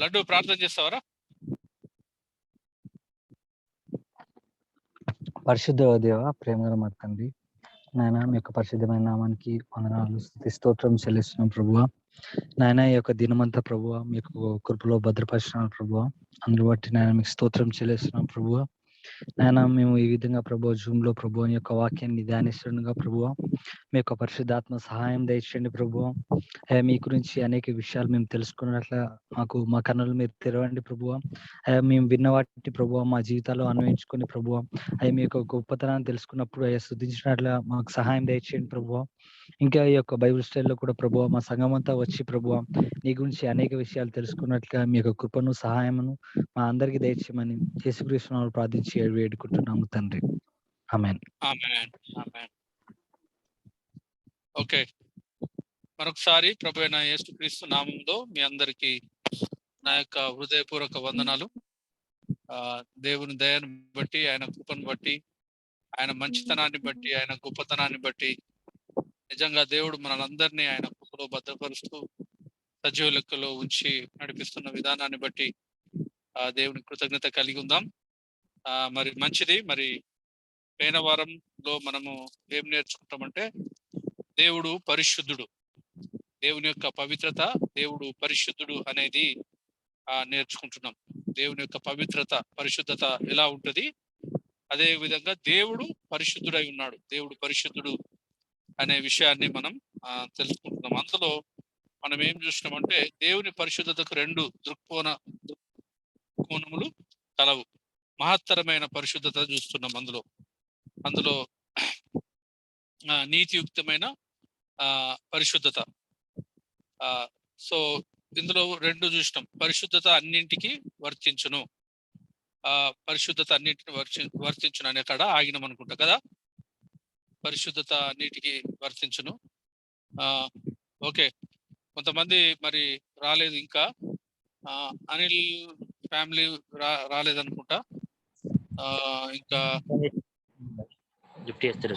లడ్డు ప్రార్థన చేస్తావరా? పరిశుద్ధ దేవ, ప్రేమగల మా తండ్రి, నాయన మీ యొక్క పరిశుద్ధమైన నామానికి వందనాలు, స్తుతి స్తోత్రం చెల్లిస్తున్నాం ప్రభువా. నాయన ఈ యొక్క దినమంతా ప్రభువా మీకు కృపలో భద్రపరిచినారు ప్రభువా. అందులో బట్టి నాయన మీకు స్తోత్రం చెల్లిస్తున్నాం ప్రభువా. నాయన మేము ఈ విధంగా ప్రభు జూమ్ లో ప్రభు యొక్క వాక్యాన్ని ధ్యానిస్తుండగా ప్రభువా మీ యొక్క పరిశుద్ధాత్మ సహాయం దయచేయండి ప్రభువా. మీ గురించి అనేక విషయాలు మేము తెలుసుకున్నట్ల మా కన్నులు మీరు తెరవండి ప్రభువా. మేము విన్న వాటిని ప్రభువా మా జీవితాల్లో అన్వయించుకొని ప్రభువా మీ యొక్క గొప్పతనాన్ని తెలుసుకున్నప్పుడు స్తుతించినట్ల మాకు సహాయం దయచేయండి ప్రభువా. ఇంకా ఈ యొక్క బైబిల్ స్టైల్లో కూడా ప్రభువా మా సంఘం అంతా వచ్చి ప్రభువా నీ గురించి అనేక విషయాలు తెలుసుకున్నట్లుగా మీ యొక్క కృపను సహాయమును మా అందరికి దయచేయమని యేసుక్రీస్తు ప్రార్థించి వేడుకుంటున్నాము తండ్రి. ఆమేన్. ఓకే, మరొకసారి ప్రభు అయిన యేసుక్రీస్తు నామంలో మీ అందరికి నా యొక్క హృదయపూర్వక వందనాలు. దేవుని దయను బట్టి, ఆయన కృపను బట్టి, ఆయన మంచితనాన్ని బట్టి, ఆయన గొప్పతనాన్ని బట్టి నిజంగా దేవుడు మనందరినీ ఆయన కృపలో భద్రపరుస్తూ సజీవ లెక్కలో ఉంచి నడిపిస్తున్న విధానాన్ని బట్టి దేవుని కృతజ్ఞత కలిగి ఉందాం. మరి మంచిది. మరి పోయిన వారంలో మనము ఏం నేర్చుకుంటామంటే దేవుడు పరిశుద్ధుడు, దేవుని యొక్క పవిత్రత, దేవుడు పరిశుద్ధుడు అనేది నేర్చుకుంటున్నాం. దేవుని యొక్క పవిత్రత, పరిశుద్ధత ఎలా ఉంటది, అదే విధంగా దేవుడు పరిశుద్ధుడై ఉన్నాడు. దేవుడు పరిశుద్ధుడు అనే విషయాన్ని మనం తెలుసుకుంటున్నాం. అందులో మనం ఏం చూసినామంటే దేవుని పరిశుద్ధతకు రెండు దృక్కోణములు కలవు. మహత్తరమైన పరిశుద్ధత చూస్తున్నాం అందులో నీతియుక్తమైన పరిశుద్ధత. సో ఇందులో రెండు చూసినాం. పరిశుద్ధత అన్నింటికి వర్తించును, పరిశుద్ధత అన్నింటిని వర్తించును అనే కాడ ఆగినాం అనుకుంటా కదా. పరిశుద్ధత అన్నిటికీ వర్తించును. ఓకే, కొంతమంది మరి రాలేదు ఇంకా. అనిల్ ఫ్యామిలీ రాలేదనుకుంటా. ఇంకా లిఫ్ట్ చేస్తాడు.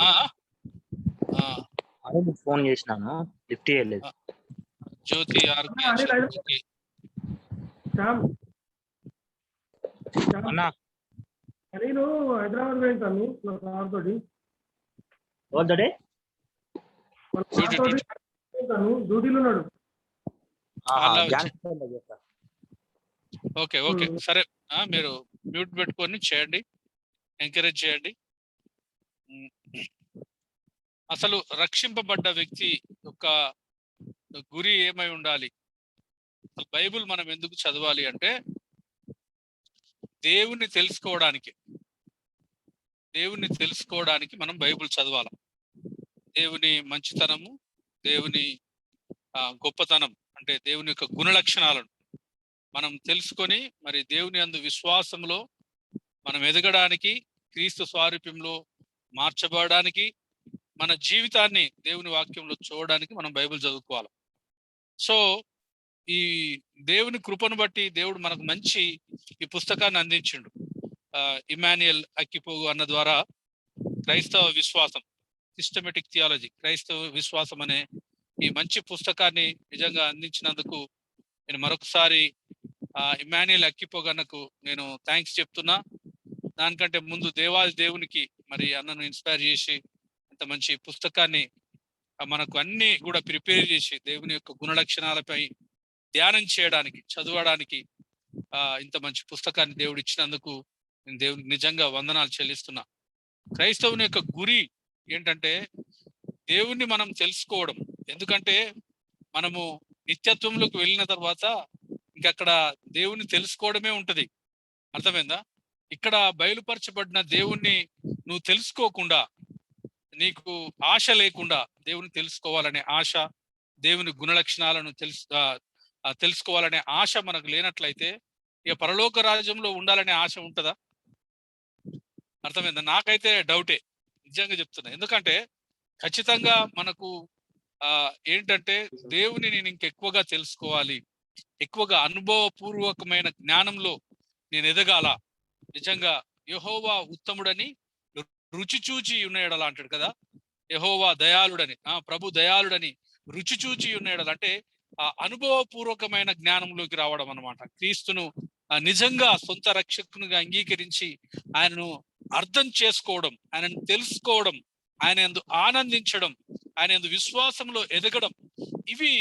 ఫోన్ చేసినాను, లిఫ్ట్ చేయలేదు. జ్యోతి హైదరాబాద్ వెళ్తాను డ్యూటీలో ఉన్నాడు. ఓకే ఓకే సరే, మీరు మ్యూట్ పెట్టుకొని చేయండి, ఎంకరేజ్ చేయండి. అసలు రక్షింపబడ్డ వ్యక్తి యొక్క గురి ఏమై ఉండాలి? అసలు బైబిల్ మనం ఎందుకు చదవాలి అంటే దేవుణ్ణి తెలుసుకోవడానికి మనం బైబిల్ చదవాలి. దేవుని మంచితనము, దేవుని గొప్పతనం అంటే దేవుని యొక్క గుణ లక్షణాలను మనం తెలుసుకొని మరి దేవుని యందు విశ్వాసంలో మనం ఎదగడానికి, క్రీస్తు స్వారూప్యంలో మార్చబడడానికి, మన జీవితాన్ని దేవుని వాక్యంలో చూడడానికి మనం బైబిల్ చదువుకోవాలి. సో ఈ దేవుని కృపను బట్టి దేవుడు మనకు మంచి ఈ పుస్తకాన్ని అందించిండు. ఇమాన్యుయల్ అక్కిపోగు అన్న ద్వారా క్రైస్తవ విశ్వాసం, సిస్టమేటిక్ థియాలజీ, క్రైస్తవ విశ్వాసం అనే ఈ మంచి పుస్తకాన్ని నిజంగా అందించినందుకు నేను మరొకసారి ఇమాన్యుయల్ అక్కిపోగన్నకు నేను థ్యాంక్స్ చెప్తున్నా. దానికంటే ముందు దేవాది దేవునికి మరి అన్నను ఇన్స్పైర్ చేసి ఇంత మంచి పుస్తకాన్ని మనకు అన్ని కూడా ప్రిపేర్ చేసి దేవుని యొక్క గుణ లక్షణాలపై ధ్యానం చేయడానికి, చదవడానికి ఇంత మంచి పుస్తకాన్ని దేవుడు ఇచ్చినందుకు నేను దేవునికి నిజంగా వందనాలు చెల్లిస్తున్నా. క్రైస్తవుని యొక్క గురి ఏంటంటే దేవుణ్ణి మనం తెలుసుకోవడం. ఎందుకంటే మనము నిత్యత్వంలోకి వెళ్ళిన తర్వాత ఇంకక్కడ దేవుణ్ణి తెలుసుకోవడమే ఉంటది. అర్థమైందా? ఇక్కడ బయలుపరచబడిన దేవుణ్ణి నువ్వు తెలుసుకోకుండా, నీకు ఆశ లేకుండా, దేవుని తెలుసుకోవాలనే ఆశ, దేవుని గుణ లక్షణాలను తెలుసుకోవాలనే ఆశ మనకు లేనట్లయితే ఇక పరలోక రాజ్యంలో ఉండాలనే ఆశ ఉంటుందా? అర్థమైందా? నాకైతే డౌటే, నిజంగా చెప్తున్నా. ఎందుకంటే ఖచ్చితంగా మనకు ఏంటంటే దేవుని నేను ఇంకెక్కువగా తెలుసుకోవాలి, ఎక్కువగా అనుభవపూర్వకమైన జ్ఞానంలో నేను ఎదగాల. నిజంగా యెహోవా ఉత్తముడని రుచి చూచి ఉన్నాడు అంటాడు కదా. యెహోవా దయాళుడని, ప్రభు దయాళుడని రుచి చూచి ఉన్నాడు అంటే అనుభవపూర్వకమైన జ్ఞానంలోకి రావడం అన్నమాట. క్రీస్తును నిజంగా సొంత రక్షకునిగా అంగీకరించి ఆయనను అర్థం చేసుకోవడం, ఆయనను తెలుసుకోవడం, ఆయన యందు ఆనందించడం, ఆయన యందు విశ్వాసంలో ఎదగడం, ఇవి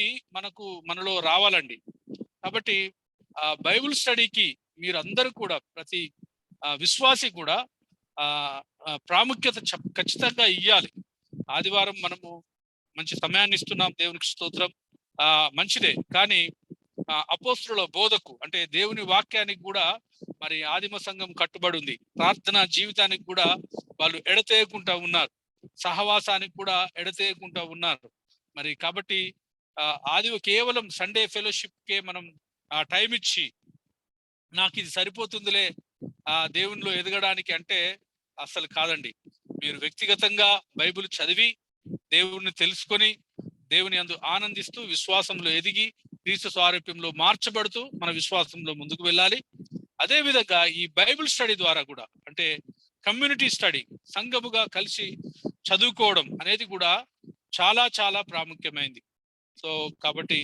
మనలో రావాలండి. కాబట్టి బైబిల్ స్టడీకి మీరందరూ కూడా, ప్రతి విశ్వాసి కూడా ప్రాముఖ్యత ఖచ్చితంగా ఇయ్యాలి. ఆదివారం మనము మంచి సమయాన్ని ఇస్తున్నాం, దేవునికి స్తోత్రం, మంచిదే. కానీ అపోస్తుల బోధకు, అంటే దేవుని వాక్యానికి కూడా మరి ఆదిమ సంఘం కట్టుబడి ఉంది. ప్రార్థనా జీవితానికి కూడా వాళ్ళు ఎడతేయకుండా ఉన్నారు, సహవాసానికి కూడా ఎడతేయకుండా ఉన్నారు. మరి కాబట్టి కేవలం సండే ఫెలోషిప్ కే మనం టైం ఇచ్చి నాకు ఇది సరిపోతుందిలే దేవునిలో ఎదగడానికి అంటే అసలు కాదండి. మీరు వ్యక్తిగతంగా బైబిల్ చదివి దేవుణ్ణి తెలుసుకొని దేవుని యందు ఆనందిస్తూ విశ్వాసంలో ఎదిగి క్రీస్తు స్వారూప్యంలో మార్చబడుతూ మన విశ్వాసంలో ముందుకు వెళ్ళాలి. అదే విధంగా ఈ బైబిల్ స్టడీ ద్వారా కూడా, అంటే కమ్యూనిటీ స్టడీ, సంఘముగా కలిసి చదువుకోవడం అనేది కూడా చాలా చాలా ప్రాముఖ్యమైంది. సో కాబట్టి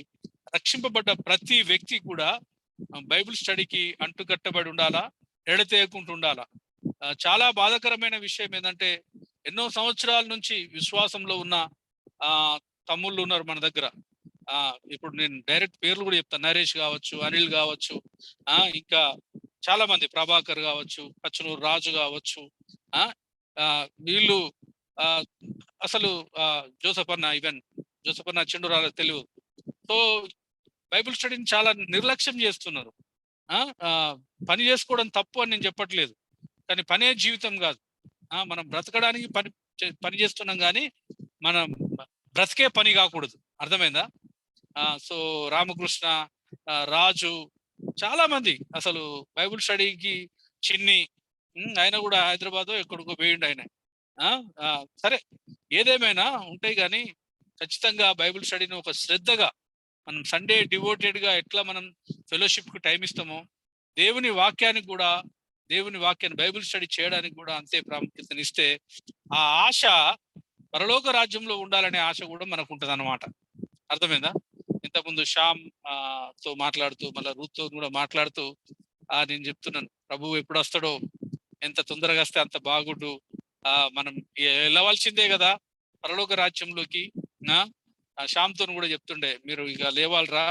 రక్షింపబడ్డ ప్రతి వ్యక్తి కూడా బైబిల్ స్టడీకి అంటుకట్టబడి ఉండాలా, ఎడతేయకుండా ఉండాలా. చాలా బాధాకరమైన విషయం ఏంటంటే, ఎన్నో సంవత్సరాల నుంచి విశ్వాసంలో ఉన్న తమ్ముళ్ళు ఉన్నారు మన దగ్గర. ఇప్పుడు నేను డైరెక్ట్ పేర్లు కూడా చెప్తాను. నరేష్ కావచ్చు, అనిల్ కావచ్చు, ఇంకా చాలా మంది, ప్రభాకర్ కావచ్చు, కచ్చనూరు రాజు కావచ్చు, వీళ్ళు అసలు జోసఫ్ అన్న చెండురాల తెలుగు. సో బైబిల్ స్టడీని చాలా నిర్లక్ష్యం చేస్తున్నారు. పని చేసుకోవడం తప్పు అని నేను చెప్పట్లేదు, కానీ పనే జీవితం కాదు. మనం బ్రతకడానికి పని చేస్తున్నాం, కానీ మనం బ్రతికే పని కాకూడదు. అర్థమైందా? సో రామకృష్ణ, రాజు, చాలా మంది అసలు బైబిల్ స్టడీకి, చిన్ని, ఆయన కూడా హైదరాబాద్ ఎక్కడికో పోయిండు ఆయన. సరే, ఏదేమైనా ఉంటాయి, కానీ ఖచ్చితంగా బైబిల్ స్టడీని ఒక శ్రద్ధగా, మనం సండే డివోటెడ్ గా ఎట్లా మనం ఫెలోషిప్ కు టైం ఇస్తామో, దేవుని వాక్యానికి కూడా, దేవుని వాక్యాన్ని బైబిల్ స్టడీ చేయడానికి కూడా అంతే ప్రాముఖ్యతనిస్తే ఆ ఆశ పరలోక రాజ్యంలో ఉండాలనే ఆశ కూడా మనకు ఉంటుంది అన్నమాట. అర్థమైందా? ఇంతకుముందు శ్యామ్ తో మాట్లాడుతూ, మళ్ళీ రూత్ తో కూడా మాట్లాడుతూ నేను చెప్తున్నాను, ప్రభువు ఎప్పుడు వస్తాడో, ఎంత తొందరగా వస్తే అంత బాగుండు, మనం వెళ్ళవలసిందే కదా పరలోక రాజ్యంలోకి. శ్యామ్తో కూడా చెప్తుండే, మీరు ఇక లేవాలరా,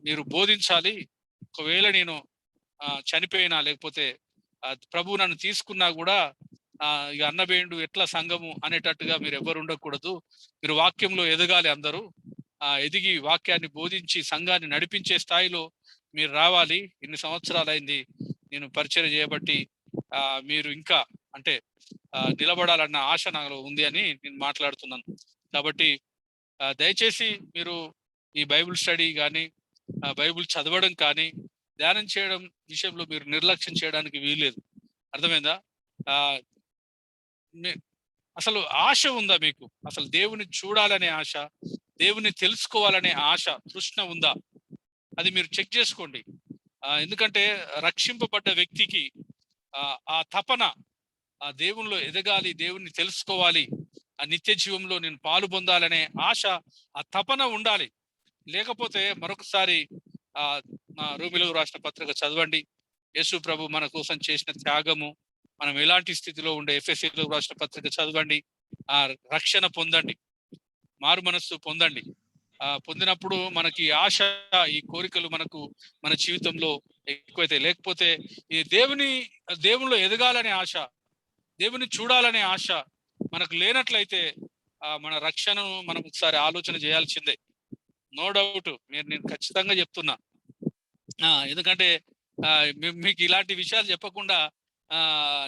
మీరు బోధించాలి. ఒకవేళ నేను చనిపోయినా, లేకపోతే ప్రభు నన్ను తీసుకున్నా కూడా ఇక అన్నబేండు ఎట్లా సంఘము అనేటట్టుగా మీరు ఎవరు ఉండకూడదు. మీరు వాక్యంలో ఎదగాలి, అందరూ ఎదిగి వాక్యాన్ని బోధించి సంఘాన్ని నడిపించే స్థాయిలో మీరు రావాలి. ఇన్ని సంవత్సరాలైంది నేను పరిచయం చేయబట్టి, మీరు ఇంకా అంటే నిలబడాలన్న ఆశ నాలో ఉంది అని నేను మాట్లాడుతున్నాను. కాబట్టి దయచేసి మీరు ఈ బైబిల్ స్టడీ కానీ, బైబిల్ చదవడం కానీ, ధ్యానం చేయడం విషయంలో మీరు నిర్లక్ష్యం చేయడానికి వీల్లేదు. అర్థమైందా? అసలు ఆశ ఉందా మీకు? అసలు దేవుని చూడాలనే ఆశ, దేవుని తెలుసుకోవాలనే ఆశ, తృష్ణ ఉందా? అది మీరు చెక్ చేసుకోండి. ఎందుకంటే రక్షింపబడ్డ వ్యక్తికి ఆ తపన, ఆ దేవునిలో ఎదగాలి, దేవుణ్ణి తెలుసుకోవాలి, ఆ నిత్య జీవంలో నేను పాలు పొందాలనే ఆశ, ఆ తపన ఉండాలి. లేకపోతే మరొకసారి రోమిలకు రాసిన పత్రిక చదవండి. యేసు ప్రభు మన కోసం చేసిన త్యాగము, మనం ఎలాంటి స్థితిలో ఉండే ఎఫెసీయులకు రాసిన పత్రిక చదవండి. రక్షణ పొందండి, మారు మనస్సు పొందండి. పొందినప్పుడు మనకి ఆశ, ఈ కోరికలు మనకు మన జీవితంలో ఎక్కువైతే, లేకపోతే ఈ దేవునిలో ఎదగాలనే ఆశ, దేవుని చూడాలనే ఆశ మనకు లేనట్లయితే మన రక్షణను మనం ఒకసారి ఆలోచన చేయాల్సిందే. నో డౌట్, నేను ఖచ్చితంగా చెప్తున్నా. ఎందుకంటే మీకు ఇలాంటి విషయాలు చెప్పకుండా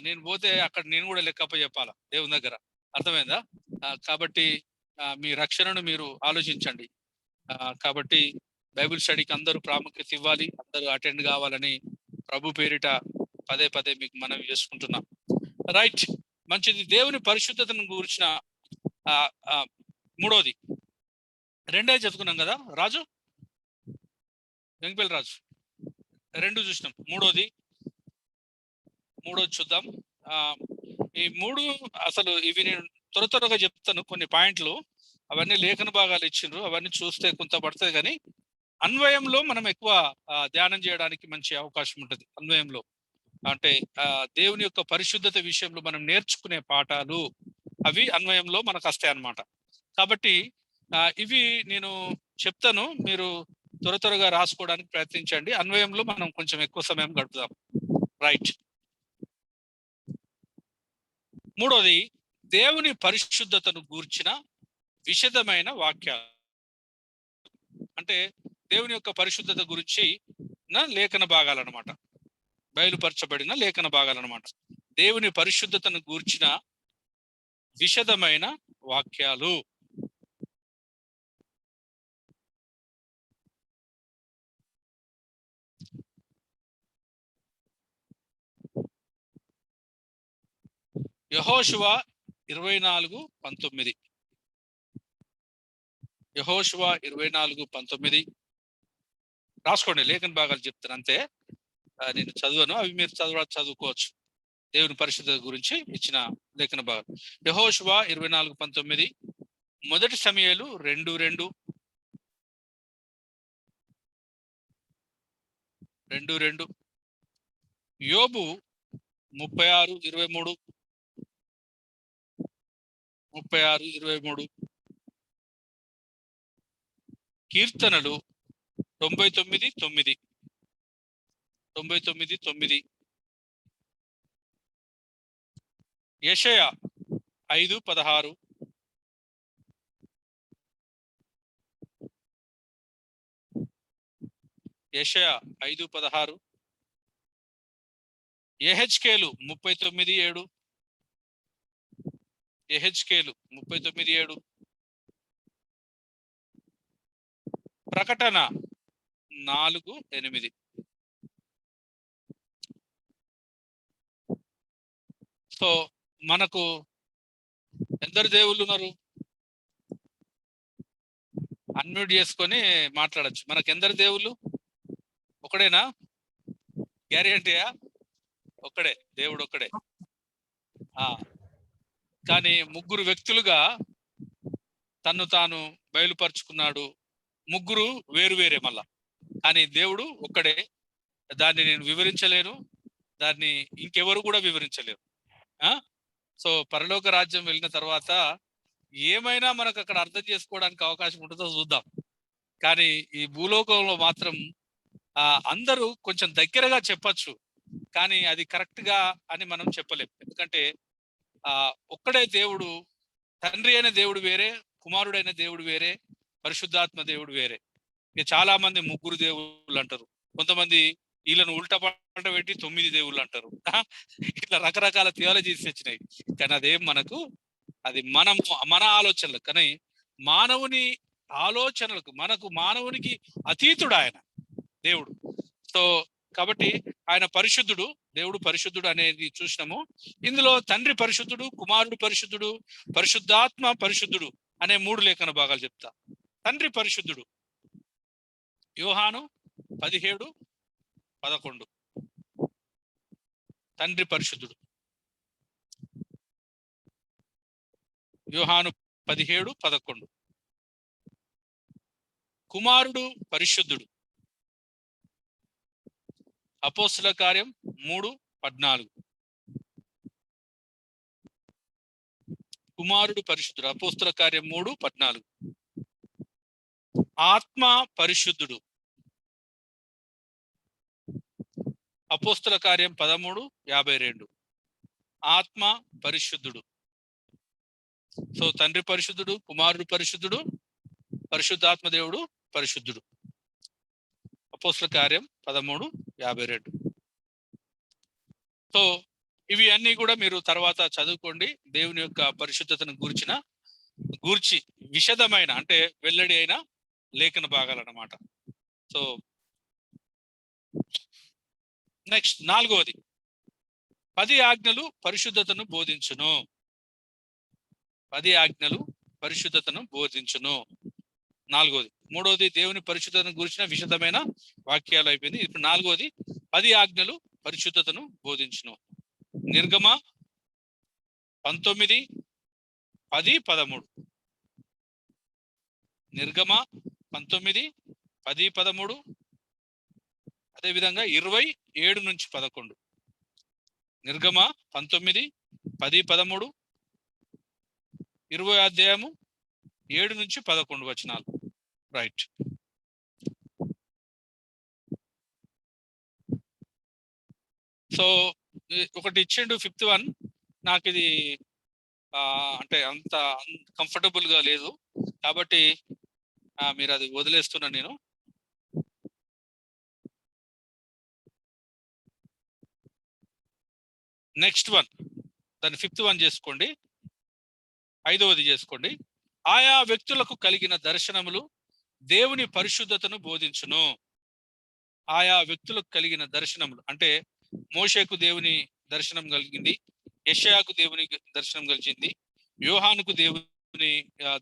నేను పోతే అక్కడ నేను కూడా లెక్కప్ప చెప్పాలా దేవుని దగ్గర. అర్థమైందా? కాబట్టి మీ రక్షణను మీరు ఆలోచించండి. కాబట్టి బైబిల్ స్టడీకి అందరూ ప్రాముఖ్యత ఇవ్వాలి, అందరూ అటెండ్ కావాలని ప్రభు పేరిట పదే పదే మీకు మనవి చేసుకుంటున్నాం. రైట్, మంచిది. దేవుని పరిశుద్ధతను గురించిన మూడోది, రెండే చదువుకున్నాం కదా రాజు, వెంకపల్లి రాజు, 2 చూసినాం. మూడోది చూద్దాం. ఈ 3 అసలు ఇవి నేను త్వరగా చెప్తాను, కొన్ని పాయింట్లు. అవన్నీ లేఖన భాగాలు ఇచ్చిండ్రు, అవన్నీ చూస్తే కొంత పడుతుంది. కానీ అన్వయంలో మనం ఎక్కువ ధ్యానం చేయడానికి మంచి అవకాశం ఉంటుంది. అన్వయంలో అంటే దేవుని యొక్క పరిశుద్ధత విషయంలో మనం నేర్చుకునే పాఠాలు అవి అన్వయంలో మనకు వస్తాయి అన్నమాట. కాబట్టి ఇవి నేను చెప్తాను, మీరు త్వరగా రాసుకోవడానికి ప్రయత్నించండి. అన్వయంలో మనం కొంచెం ఎక్కువ సమయం గడుపుదాం. రైట్. మూడోది, దేవుని పరిశుద్ధతను గూర్చిన విశదమైన వాక్యాలు. అంటే దేవుని యొక్క పరిశుద్ధత గురించి లేఖన భాగాలు అన్నమాట, బయలుపరచబడిన లేఖన భాగాలు అన్నమాట. దేవుని పరిశుద్ధతను గూర్చిన విశదమైన వాక్యాలు. యెహోషువ 24:19. యెహోషువ 24:19 రాసుకోండి. లేఖన భాగాలు చెప్తాను అంతే, నేను చదవను, అవి మీరు చదువుకోవచ్చు. దేవుని పరిశుద్ధత గురించి ఇచ్చిన లేఖన భాగాలు. యెహోషువ 24:19, మొదటి సమూయేలు 2:2, యోబు 36:23, కీర్తనలు 99:9, యెషయా 5:16, యెషయా 5:16, యెహెజ్కేలు 39:7, యెహెజ్కేలు 39:7, ప్రకటన 4:8. సో మనకు ఎందరు దేవుళ్ళు ఉన్నారు? అన్మ్యూట్ చేసుకొని మాట్లాడచ్చు. మనకు ఎందరు దేవుళ్ళు? ఒకడేనా? గ్యారెంటీయా? ఒక్కడే దేవుడు, ఒక్కడే. కానీ ముగ్గురు వ్యక్తులుగా తన్ను తాను బయలుపరుచుకున్నాడు. ముగ్గురు వేరు వేరే మళ్ళా, కానీ దేవుడు ఒక్కడే. దాన్ని నేను వివరించలేను, దాన్ని ఇంకెవరు కూడా వివరించలేరు. సో పరలోక రాజ్యం వెళ్ళిన తర్వాత ఏమైనా మనకు అక్కడ అర్థం చేసుకోవడానికి అవకాశం ఉంటుందో చూద్దాం. కానీ ఈ భూలోకంలో మాత్రం అందరూ కొంచెం దగ్గరగా చెప్పచ్చు, కానీ అది కరెక్ట్ గా అని మనం చెప్పలేం. ఎందుకంటే ఒక్కడే దేవుడు. తండ్రి అయిన దేవుడు వేరే, కుమారుడైన దేవుడు వేరే, పరిశుద్ధాత్మ దేవుడు వేరే. ఇక చాలా మంది ముగ్గురు దేవుళ్ళు అంటారు, కొంతమంది వీళ్ళను ఉల్టా పంట పెట్టి 9 దేవుళ్ళు అంటారు. ఇట్లా రకరకాల థియాలజీస్ వచ్చినాయి. కానీ అదేం మనకు, అది మన ఆలోచనలకు, కానీ మానవుని ఆలోచనలకు, మానవునికి అతీతుడు ఆయన దేవుడు. సో కాబట్టి ఆయన పరిశుద్ధుడు, దేవుడు పరిశుద్ధుడు అనేది చూసినాము. ఇందులో తండ్రి పరిశుద్ధుడు, కుమారుడు పరిశుద్ధుడు, పరిశుద్ధాత్మ పరిశుద్ధుడు అనే 3 లేఖన భాగాలు చెప్తా. తండ్రి పరిశుద్ధుడు యోహాను 17:11. తండ్రి పరిశుద్ధుడు యోహాను 17:11. కుమారుడు పరిశుద్ధుడు అపోస్తుల కార్యం 3:14. కుమారుడు పరిశుద్ధుడు అపోస్తుల కార్యం 3:14. ఆత్మ పరిశుద్ధుడు అపోస్తుల కార్యం 13:52. ఆత్మ పరిశుద్ధుడు. సో తండ్రి పరిశుద్ధుడు, కుమారుడు పరిశుద్ధుడు, పరిశుద్ధాత్మ దేవుడు పరిశుద్ధుడు. అపోస్తుల కార్యం 13:52. సో ఇవి అన్ని కూడా మీరు తర్వాత చదువుకోండి. దేవుని యొక్క పరిశుద్ధతను గూర్చి విశదమైన, అంటే వెల్లడి అయిన లేఖన భాగాలు అన్నమాట. సో నెక్స్ట్ 4వది, 10 ఆజ్ఞలు పరిశుద్ధతను బోధించును. 10 ఆజ్ఞలు పరిశుద్ధతను బోధించును 4వది. 3వది దేవుని పరిశుద్ధతను గురించిన విశదమైన వాక్యాలు అయిపోయింది. ఇప్పుడు 4వది 10 ఆజ్ఞలు పరిశుద్ధతను బోధించును. నిర్గమ 19:10-13. నిర్గమ 19, 10, 13, అదేవిధంగా 27 నుంచి 11. నిర్గమ 19, 10, 13, 20 అధ్యాయము 7 నుంచి 11 వచనాలు. రైట్. సో ఒకటి ఇచ్చిండు 5th వన్. నాకు ఇది అంటే అంత కంఫర్టబుల్ గా లేదు కాబట్టి మీరు అది వదిలేస్తున్నాను నేను. నెక్స్ట్ వన్, దాన్ని 5th వన్ చేసుకోండి, 5వది చేసుకోండి. ఆయా వ్యక్తులకు కలిగిన దర్శనములు దేవుని పరిశుద్ధతను బోధించును. ఆయా వ్యక్తులకు కలిగిన దర్శనములు అంటే మోషేకు దేవుని దర్శనం కలిగింది, యెషయాకు దేవుని దర్శనం కలిగింది, యోహానుకు దేవుని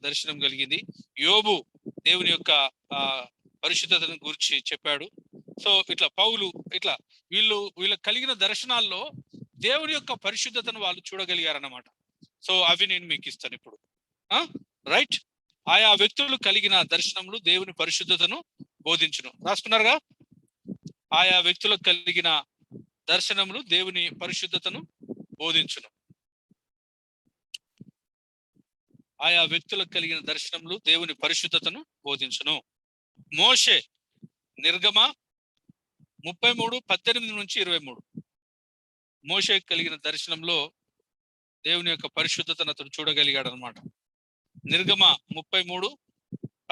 దర్శనం కలిగింది, యోబు దేవుని యొక్క పరిశుద్ధతను గురించి చెప్పాడు. సో ఇట్లా పౌలు, ఇట్లా వీళ్ళకి కలిగిన దర్శనాల్లో దేవుని యొక్క పరిశుద్ధతను వాళ్ళు చూడగలిగారన్నమాట. సో అవి నేను మీకు ఇస్తాను ఇప్పుడు. రైట్. ఆయా వ్యక్తులు కలిగిన దర్శనములు దేవుని పరిశుద్ధతను బోధించును. రాసుకున్నారుగా? ఆయా వ్యక్తులకు కలిగిన దర్శనములు దేవుని పరిశుద్ధతను బోధించును. ఆయా వ్యక్తులకు కలిగిన దర్శనములు దేవుని పరిశుద్ధతను బోధించును. మోషే నిర్గమ 33, 18 నుంచి 23. మోషే కలిగిన దర్శనంలో దేవుని యొక్క పరిశుద్ధతను అతడు చూడగలిగాడు అనమాట. నిర్గమ 33,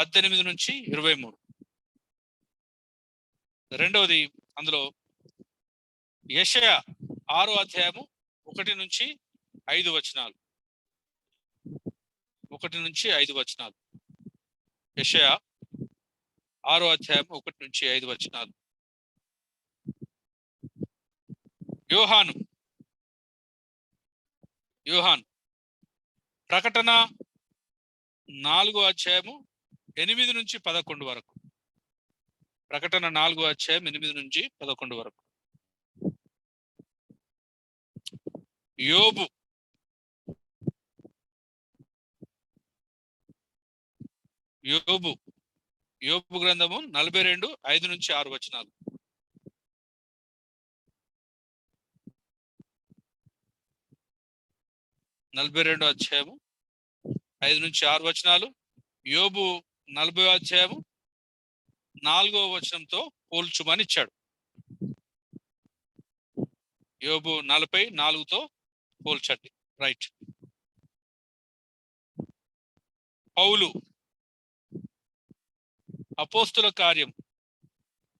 18 నుంచి 23. రెండవది అందులో యెషయా 6వ అధ్యాయము 1 నుంచి 5 వచనాలు. 1 నుంచి 5 వచనాలు. యెషయా 6వ అధ్యాయం 1 నుంచి 5 వచనాలు. యోహాను ప్రకటన 4వ అధ్యాయము 8 నుంచి 11 వరకు. ప్రకటన 4వ అధ్యాయం 8 నుంచి 11 వరకు. యోబు గ్రంథము 42, 5 నుంచి 6 వచనాలు. అధ్యాయము 5 నుంచి 6 వచనాలు. యోబు 40వ అధ్యాయము 4వ వచనంతో పోల్చుమని ఇచ్చాడు. యోబు 44తో పోల్చండి. రైట్. పౌలు అపోస్తుల కార్యం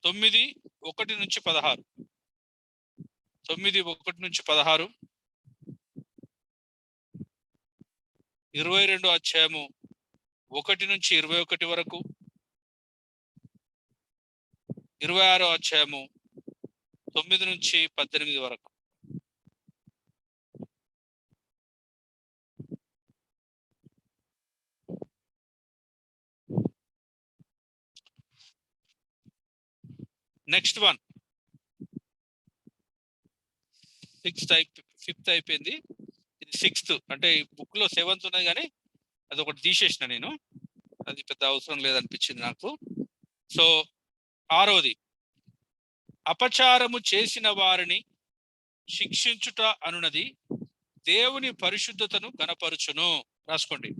9, 1 నుంచి 16. 9, 1 నుంచి 16. 22వ అధ్యాయము 1 నుంచి 21 వరకు. 26వ అధ్యాయము 9 నుంచి 18 వరకు. నెక్స్ట్ వన్ 5th అయిపోయింది. ఇది 6th. అంటే ఈ బుక్ లో 7th ఉన్నది కానీ అది ఒకటి తీసేసిన నేను, అది పెద్ద అవసరం లేదనిపించింది నాకు. సో 6వది, అపచారము చేసిన వారిని శిక్షించుట అనున్నది దేవుని పరిశుద్ధతను గణపరుచును. రాసుకోండి.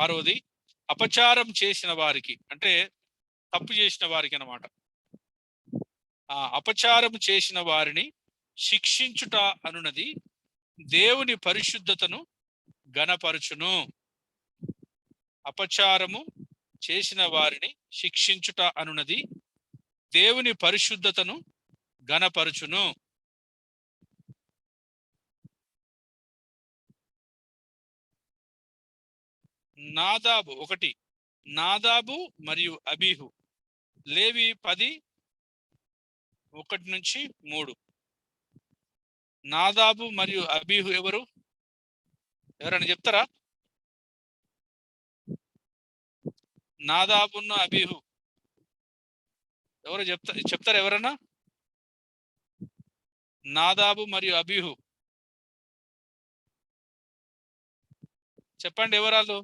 6వది, అపచారం చేసిన వారికి అంటే తప్పు చేసిన వారికి అన్నమాట. అపచారం చేసిన వారిని శిక్షించుట అనున్నది దేవుని పరిశుద్ధతను గణపరచును. అపచారము చేసిన వారిని శిక్షించుట అనున్నది దేవుని పరిశుద్ధతను గణపరచును. నాదాబు 1, నాదాబు మరియు అబీహు. లేవి 10, 1 నుంచి 3. నాదాబు మరియు అబీహు ఎవరైనా చెప్తారా? నాదాబును అబీహు ఎవరు చెప్తారా ఎవరన్నా? నాదాబు మరియు అబీహు చెప్పండి ఎవరాలు?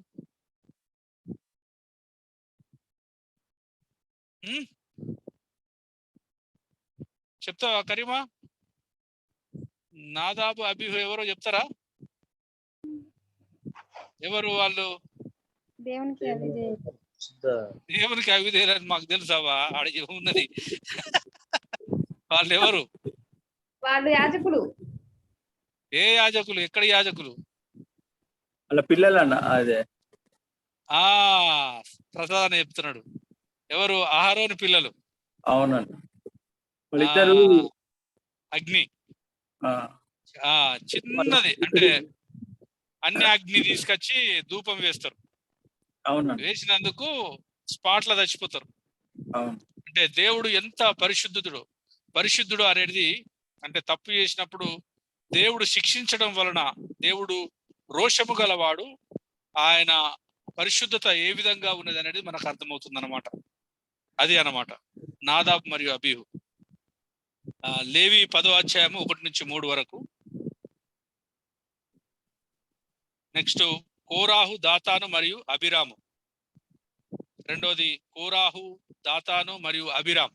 చెప్తావా కరీమా? నాదాబు అబీహు ఎవరో చెప్తారా? ఎవరు వాళ్ళు? దేవునికి దేవునికి అవిధేయులని మాకు తెలుసావా? అడిగి ఉన్నది. వాళ్ళు ఎవరు? వాళ్ళు యాజకులు. ఏ యాజకులు? ఎక్కడ యాజకులు? వాళ్ళ పిల్లలన్న అదే ప్రసాద్ అని చెప్తున్నాడు. ఎవరు? అహరోను పిల్లలు. అవునండి, వాళ్ళిద్దరు అగ్ని చిన్నది అంటే అన్ని అగ్ని తీసుకొచ్చి ధూపం వేస్తారు. అవునండి, వేసినందుకు స్పాట్ లో చచ్చిపోతారు. అంటే దేవుడు ఎంత పరిశుద్ధుడు అనేది అంటే తప్పు చేసినప్పుడు దేవుడు శిక్షించడం వలన దేవుడు రోషము గలవాడు, ఆయన పరిశుద్ధత ఏ విధంగా ఉన్నది అనేది మనకు అర్థమవుతుంది అనమాట. అది అన్నమాట నాదాబ్ మరియు అబీహు. లేవి 10వ అధ్యాయము 1-3 వరకు. నెక్స్ట్ కోరాహు, దాతాను మరియు అబిరాము. రెండోది కోరాహు, దాతాను మరియు అబిరామ్.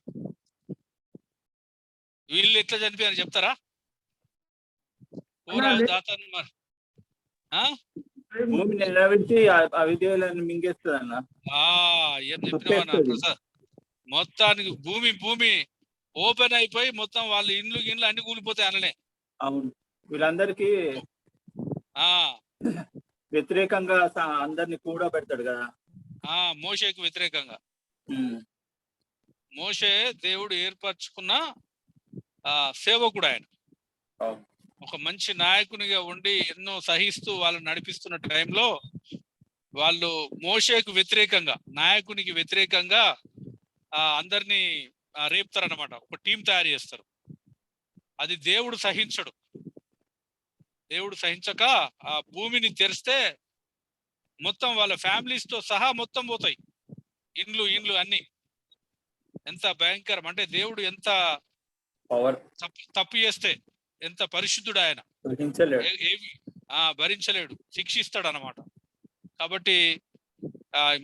వీళ్ళు ఎట్లా చనిపోయారు చెప్తారా? కోరాహు, దాతాను భూమి నిలబెట్టి అవిధేయులను మింగేస్తుంది అన్న. ఏం చెప్పినావన్నా ప్రసాద్? మొత్తానికి భూమి ఓపెన్ అయిపోయి మొత్తం వాళ్ళ ఇండ్లు అన్ని కూలిపోతాయి అనలే. అవును, వీళ్ళందరికీ వ్యతిరేకంగా అందరిని కూడా పెడతాడు కదా. మోషేకు వ్యతిరేకంగా. మోషే దేవుడు ఏర్పరచుకున్న సేవకుడు. ఆయన ఒక మంచి నాయకునిగా ఉండి ఎన్నో సహిస్తూ వాళ్ళని నడిపిస్తున్న టైంలో వాళ్ళు మోషేకు వ్యతిరేకంగా, నాయకునికి వ్యతిరేకంగా అందరినీ రేపుతారనమాట. ఒక టీం తయారు చేస్తారు. అది దేవుడు సహించడు. దేవుడు సహించక ఆ భూమిని తెరిస్తే మొత్తం వాళ్ళ ఫ్యామిలీస్ తో సహా మొత్తం పోతాయి, ఇండ్లు అన్ని. ఎంత భయంకరం అంటే దేవుడు ఎంత తప్పు చేస్తే ఎంత పరిశుద్ధుడు ఆయన, భరించలేడు, శిక్షిస్తాడు అన్నమాట. కాబట్టి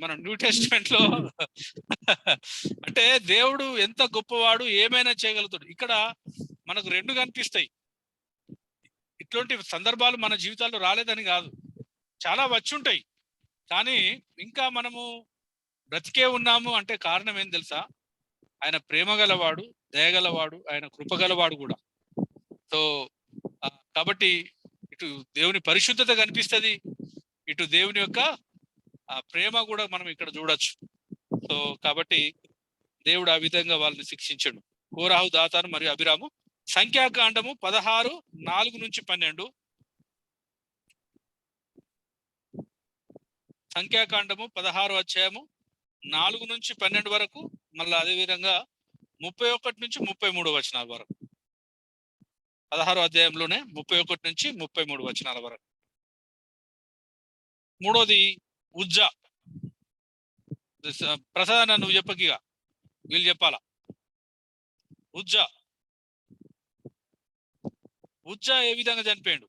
మనం న్యూ టెస్టిమెంట్ లో అంటే దేవుడు ఎంత గొప్పవాడు, ఏమైనా చేయగలుగుతాడు. ఇక్కడ మనకు రెండు కనిపిస్తాయి. ఇట్లాంటి సందర్భాలు మన జీవితాల్లో రాలేదని కాదు, చాలా వచ్చి ఉంటాయి. కానీ ఇంకా మనము బ్రతికే ఉన్నాము అంటే కారణం ఏం తెలుసా? ఆయన ప్రేమ గలవాడు, దయగలవాడు, ఆయన కృపగలవాడు కూడా. సో కాబట్టి ఇటు దేవుని పరిశుద్ధత కనిపిస్తుంది, ఇటు దేవుని యొక్క ప్రేమ కూడా మనం ఇక్కడ చూడొచ్చు. సో కాబట్టి దేవుడు ఆ విధంగా వాళ్ళని శిక్షించడు. కోరాహు, దాతాను మరియు అబిరాము. సంఖ్యాకాండము 16:4-12. సంఖ్యాకాండము 16వ అధ్యాయము 4-12 వరకు. మళ్ళీ అదేవిధంగా 31-33 వచనాల వరకు. 16వ అధ్యాయంలోనే 31-33 వచనాల వరకు. మూడోది ఉజ్జా. ప్రసాద్ నువ్వు చెప్పకిగా, వీళ్ళు చెప్పాలా. ఉజ్జా ఏ విధంగా చనిపోయాడు?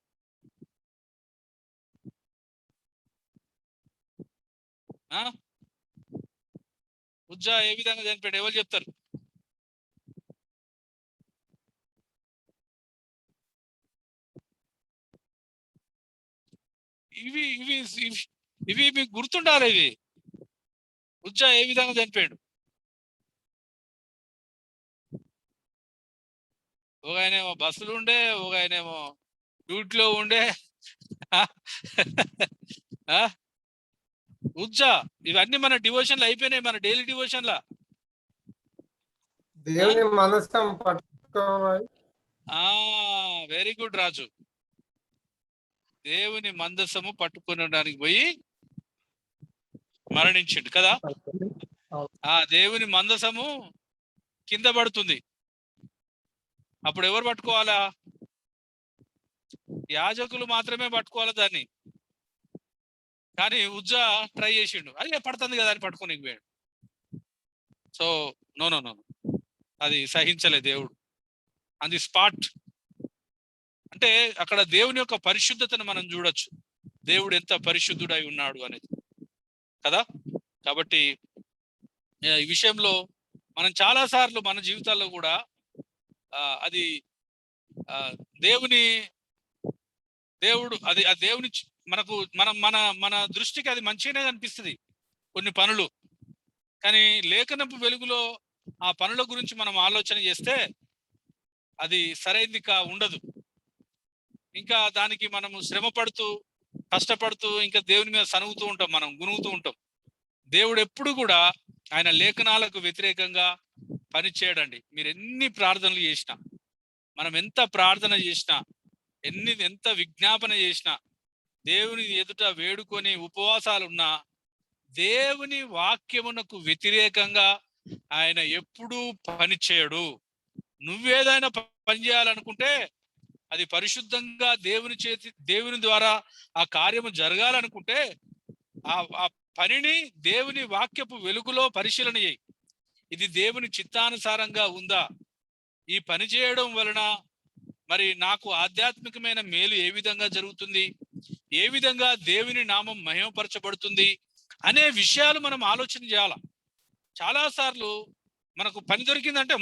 ఉజ్జా ఏ విధంగా చనిపోయాడు? ఎవరు చెప్తారు? ఇవి ఇవి ఇవి మీకు గుర్తుండాలి. ఇవి ఉజ్జా ఏ విధంగా చనిపోయాడు? ఒక ఆయనేమో బస్సులు ఉండే, ఒక ఆయనేమో డ్యూటీలో ఉండే. ఉజ్జా ఇవన్నీ మన డివోషన్లు అయిపోయినాయి, మన డైలీ డివోషన్లా. వెరీ గుడ్ రాజు. దేవుని మందసము పట్టుకునడానికి పోయి మరణించిండు కదా. దేవుని మందసము కింద పడుతుంది, అప్పుడు ఎవరు పట్టుకోవాలా? యాజకులు మాత్రమే పట్టుకోవాలి దాన్ని. కానీ ఉజ్జా ట్రై చేసిండు, అదే పడుతుంది కదా అని పట్టుకోనికి పోయాడు. సో నో, అది సహించలే దేవుడు ఆన్ ది స్పాట్. అంటే అక్కడ దేవుని యొక్క పరిశుద్ధతను మనం చూడొచ్చు, దేవుడు ఎంత పరిశుద్ధుడై ఉన్నాడు అనేది కదా. కాబట్టి ఈ విషయంలో మనం చాలా సార్లు మన జీవితాల్లో కూడా అది దేవుడు అది ఆ దేవుని మనకు మన దృష్టికి అది మంచిగానే కనిపిస్తుంది కొన్ని పనులు. కానీ లేఖనపు వెలుగులో ఆ పనుల గురించి మనం ఆలోచన చేస్తే అది సరైనది ఉండదు. ఇంకా దానికి మనము శ్రమ పడుతూ కష్టపడుతూ ఇంకా దేవుని మీద సనుగుతూ ఉంటాం, మనం గునుగుతూ ఉంటాం. దేవుడు ఎప్పుడు కూడా ఆయన లేఖనాలకు వ్యతిరేకంగా పని చేయడండి. మీరు ఎన్ని ప్రార్థనలు చేసినా, మనం ఎంత ప్రార్థన చేసినా, ఎంత విజ్ఞాపన చేసినా, దేవుని ఎదుట వేడుకొని ఉపవాసాలున్నా, దేవుని వాక్యమునకు వ్యతిరేకంగా ఆయన ఎప్పుడూ పని చేయడు. నువ్వేదైనా పని చేయాలనుకుంటే అది పరిశుద్ధంగా దేవుని ద్వారా ఆ కార్యము జరగాలనుకుంటే ఆ పనిని దేవుని వాక్యపు వెలుగులో పరిశీలన చేయి. ఇది దేవుని చిత్తానుసారంగా ఉందా? ఈ పని చేయడం వలన మరి నాకు ఆధ్యాత్మికమైన మేలు ఏ విధంగా జరుగుతుంది, ఏ విధంగా దేవుని నామం మహిమపరచబడుతుంది అనే విషయాలు మనం ఆలోచన చేయాల. చాలా సార్లు మనకు పని దొరికిందంటే